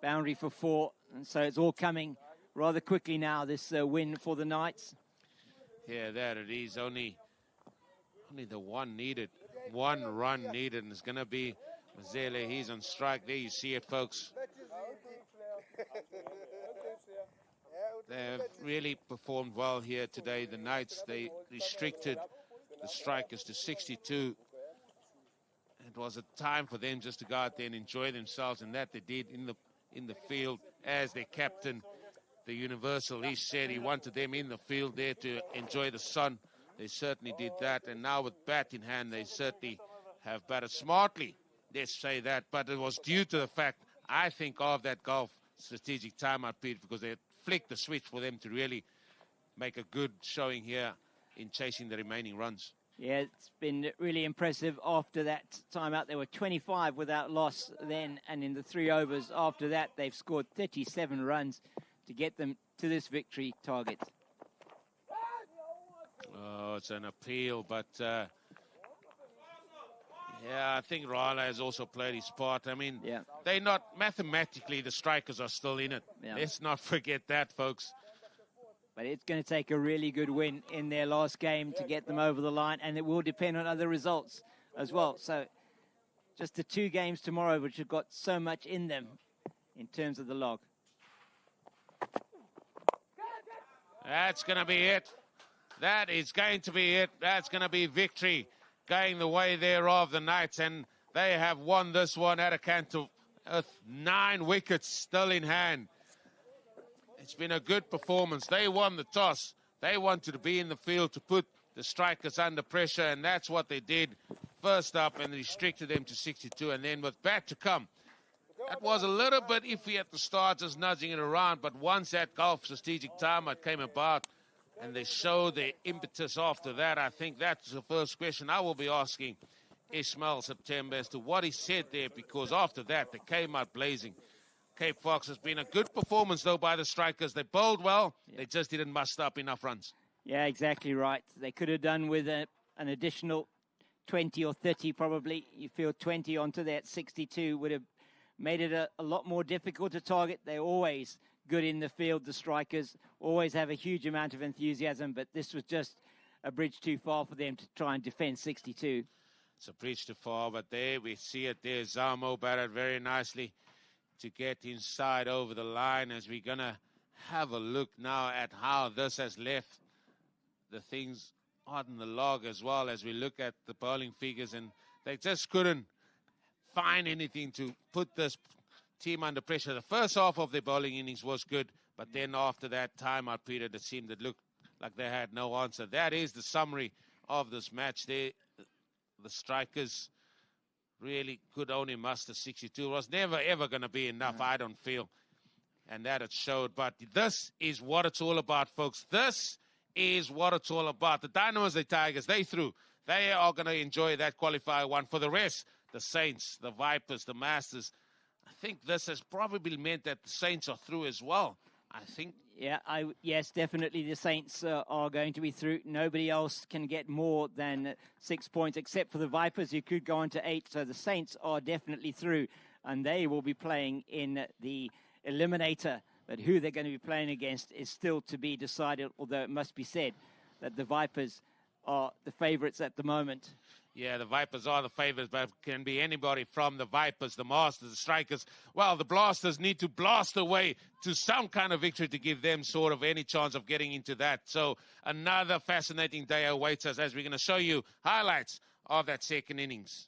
boundary for 4. And so it's all coming rather quickly now, this win for the Knights. Yeah, there it is. Only the 1 needed. 1 run needed, and it's going to be Mazele. He's on strike. There you see it, folks. They have really performed well here today. The Knights, they restricted the strikers to 62. It was a time for them just to go out there and enjoy themselves, and that they did in the field. As their captain, the Universal, he said he wanted them in the field there to enjoy the sun. They certainly did that, and now with bat in hand, they certainly have batted smartly. Let's say that, but it was due to the fact, I think, of that golf strategic timeout period, because they flicked the switch for them to really make a good showing here in chasing the remaining runs. Yeah, it's been really impressive. After that timeout, they were 25 without loss then, and in the 3 overs after that, they've scored 37 runs to get them to this victory target. Oh, it's an appeal, but yeah, I think Rala has also played his part. I mean, they're not, mathematically, the strikers are still in it. Yeah. Let's not forget that, folks. But it's going to take a really good win in their last game to get them over the line, and it will depend on other results as well. So just the 2 games tomorrow, which have got so much in them in terms of the log. That's going to be it. That is going to be it. That's going to be victory going the way thereof, the Knights. And they have won this one at a count of 9 wickets still in hand. It's been a good performance. They won the toss. They wanted to be in the field to put the strikers under pressure, and that's what they did first up, and restricted them to 62. And then with bat to come, that was a little bit iffy at the start, just nudging it around. But once that golf strategic timeout came about, and they showed their impetus after that, I think that's the first question I will be asking Ismail September as to what he said there, because after that, they came out blazing. Cape Fox has been a good performance, though, by the strikers. They bowled well. They just didn't muster up enough runs. Yeah, exactly right. They could have done with an additional 20 or 30, probably. You feel 20 onto that 62 would have made it a lot more difficult to target. They're always good in the field, the strikers. Always have a huge amount of enthusiasm, but this was just a bridge too far for them to try and defend 62. It's a bridge too far, but there we see it there. Zamo batted very nicely to get inside over the line, as we're going to have a look now at how this has left the things on the log, as well as we look at the bowling figures, and they just couldn't find anything to put this team under pressure. The first half of their bowling innings was good, but then after that timeout period, it seemed it looked like they had no answer. That is the summary of this match there. The strikers really could only muster 62. It was never, ever going to be enough, I don't feel. And that it showed. But this is what it's all about, folks. This is what it's all about. The Dynamos, the Tigers, they threw. They are going to enjoy that qualifier one. For the rest, the Saints, the Vipers, the Masters, I think this has probably meant that the Saints are through as well. I think. Yeah, yes, definitely the Saints are going to be through. Nobody else can get more than 6 points except for the Vipers, who could go on to 8. So the Saints are definitely through, and they will be playing in the eliminator. But who they're going to be playing against is still to be decided, although it must be said that the Vipers are the favourites at the moment. Yeah, the Vipers are the favourites, but it can be anybody from the Vipers, the Masters, the Strikers. Well, the Blasters need to blast away to some kind of victory to give them sort of any chance of getting into that. So another fascinating day awaits us as we're going to show you highlights of that second innings.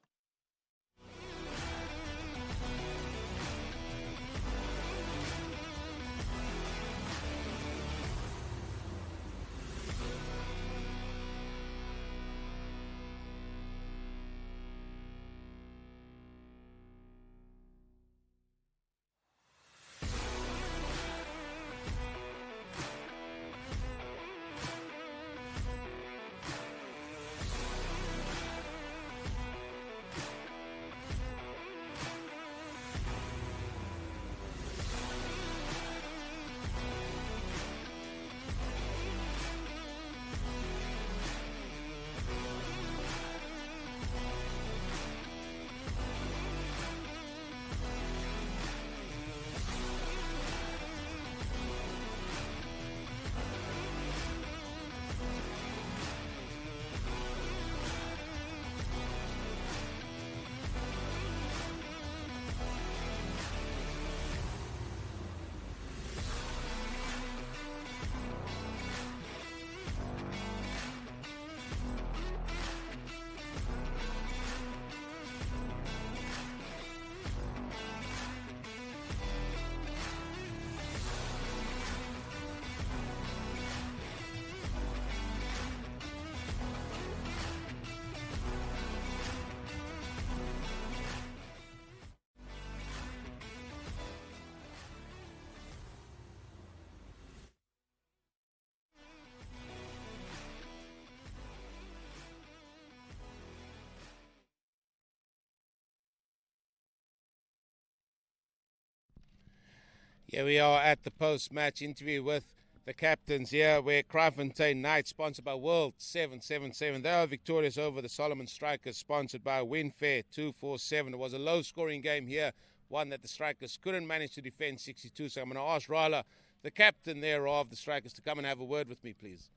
Here we are at the post-match interview with the captains here, where Kraaifontein Knights, sponsored by World 777, they are victorious over the Soloman Strikers, sponsored by Winfair 247. It was a low-scoring game here, one that the Strikers couldn't manage to defend 62. So I'm going to ask Rala, the captain there of the Strikers, to come and have a word with me, please.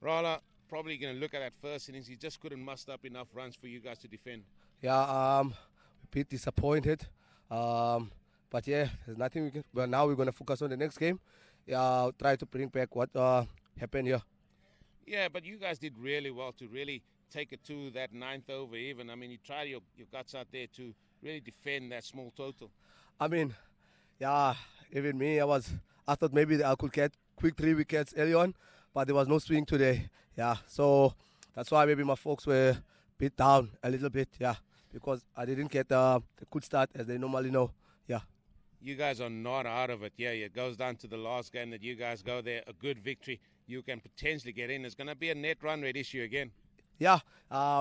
Rala, probably going to look at that first innings. He just couldn't muster up enough runs for you guys to defend. Yeah, a bit disappointed. But yeah, there's nothing we can. But now we're going to focus on the next game. Yeah, try to bring back what happened here. Yeah, but you guys did really well to really take it to that ninth over even. I mean, you tried your guts out there to really defend that small total. I mean, yeah, even me, I thought maybe I could get quick 3 wickets early on, but there was no swing today. Yeah, so that's why maybe my folks were a bit down a little bit, yeah, because I didn't get the good start as they normally know, yeah. You guys are not out of it. Yeah, it goes down to the last game that you guys go there. A good victory, you can potentially get in. It's going to be a net run rate issue again. Yeah,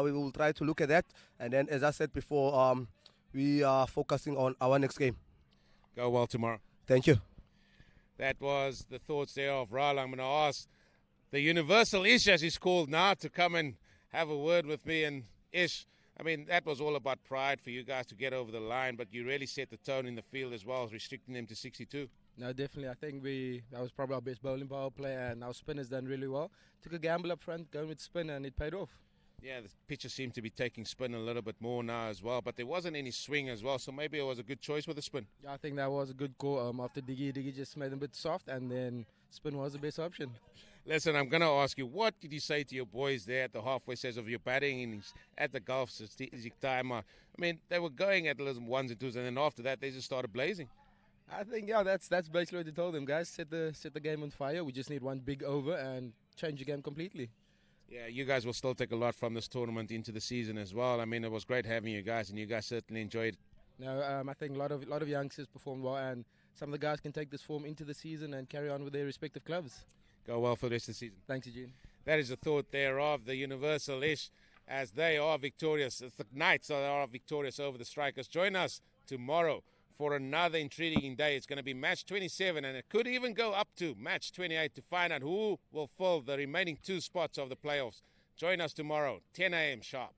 we will try to look at that. And then, as I said before, we are focusing on our next game. Go well tomorrow. Thank you. That was the thoughts there of Rala. I'm going to ask the Universal Ish, as he's called now, to come and have a word with me. And Ish, I mean, that was all about pride for you guys to get over the line, but you really set the tone in the field as well, restricting them to 62. No, definitely. I think that was probably our best bowling power play, and our spinners done really well. Took a gamble up front, going with spin, and it paid off. Yeah, the pitchers seem to be taking spin a little bit more now as well, but there wasn't any swing as well, so maybe it was a good choice with the spin. Yeah, I think that was a good call. After Diggy just made them a bit soft, and then spin was the best option. Listen, I'm going to ask you, what did you say to your boys there at the halfway stage of your batting innings at the Gulf strategic time? I mean, they were going at the ones and twos, and then after that, they just started blazing. I think, yeah, that's basically what they told them, guys. Set the game on fire. We just need one big over and change the game completely. Yeah, you guys will still take a lot from this tournament into the season as well. I mean, it was great having you guys, and you guys certainly enjoyed it. No, I think a lot of youngsters performed well, and some of the guys can take this form into the season and carry on with their respective clubs. Go well for the rest of the season. Thanks, Eugene. That is the thought there of the Universal Ish, as they are victorious. It's the Knights that are victorious over the Strikers. Join us tomorrow for another intriguing day. It's going to be match 27, and it could even go up to match 28 to find out who will fill the remaining 2 spots of the playoffs. Join us tomorrow, 10 a.m. sharp.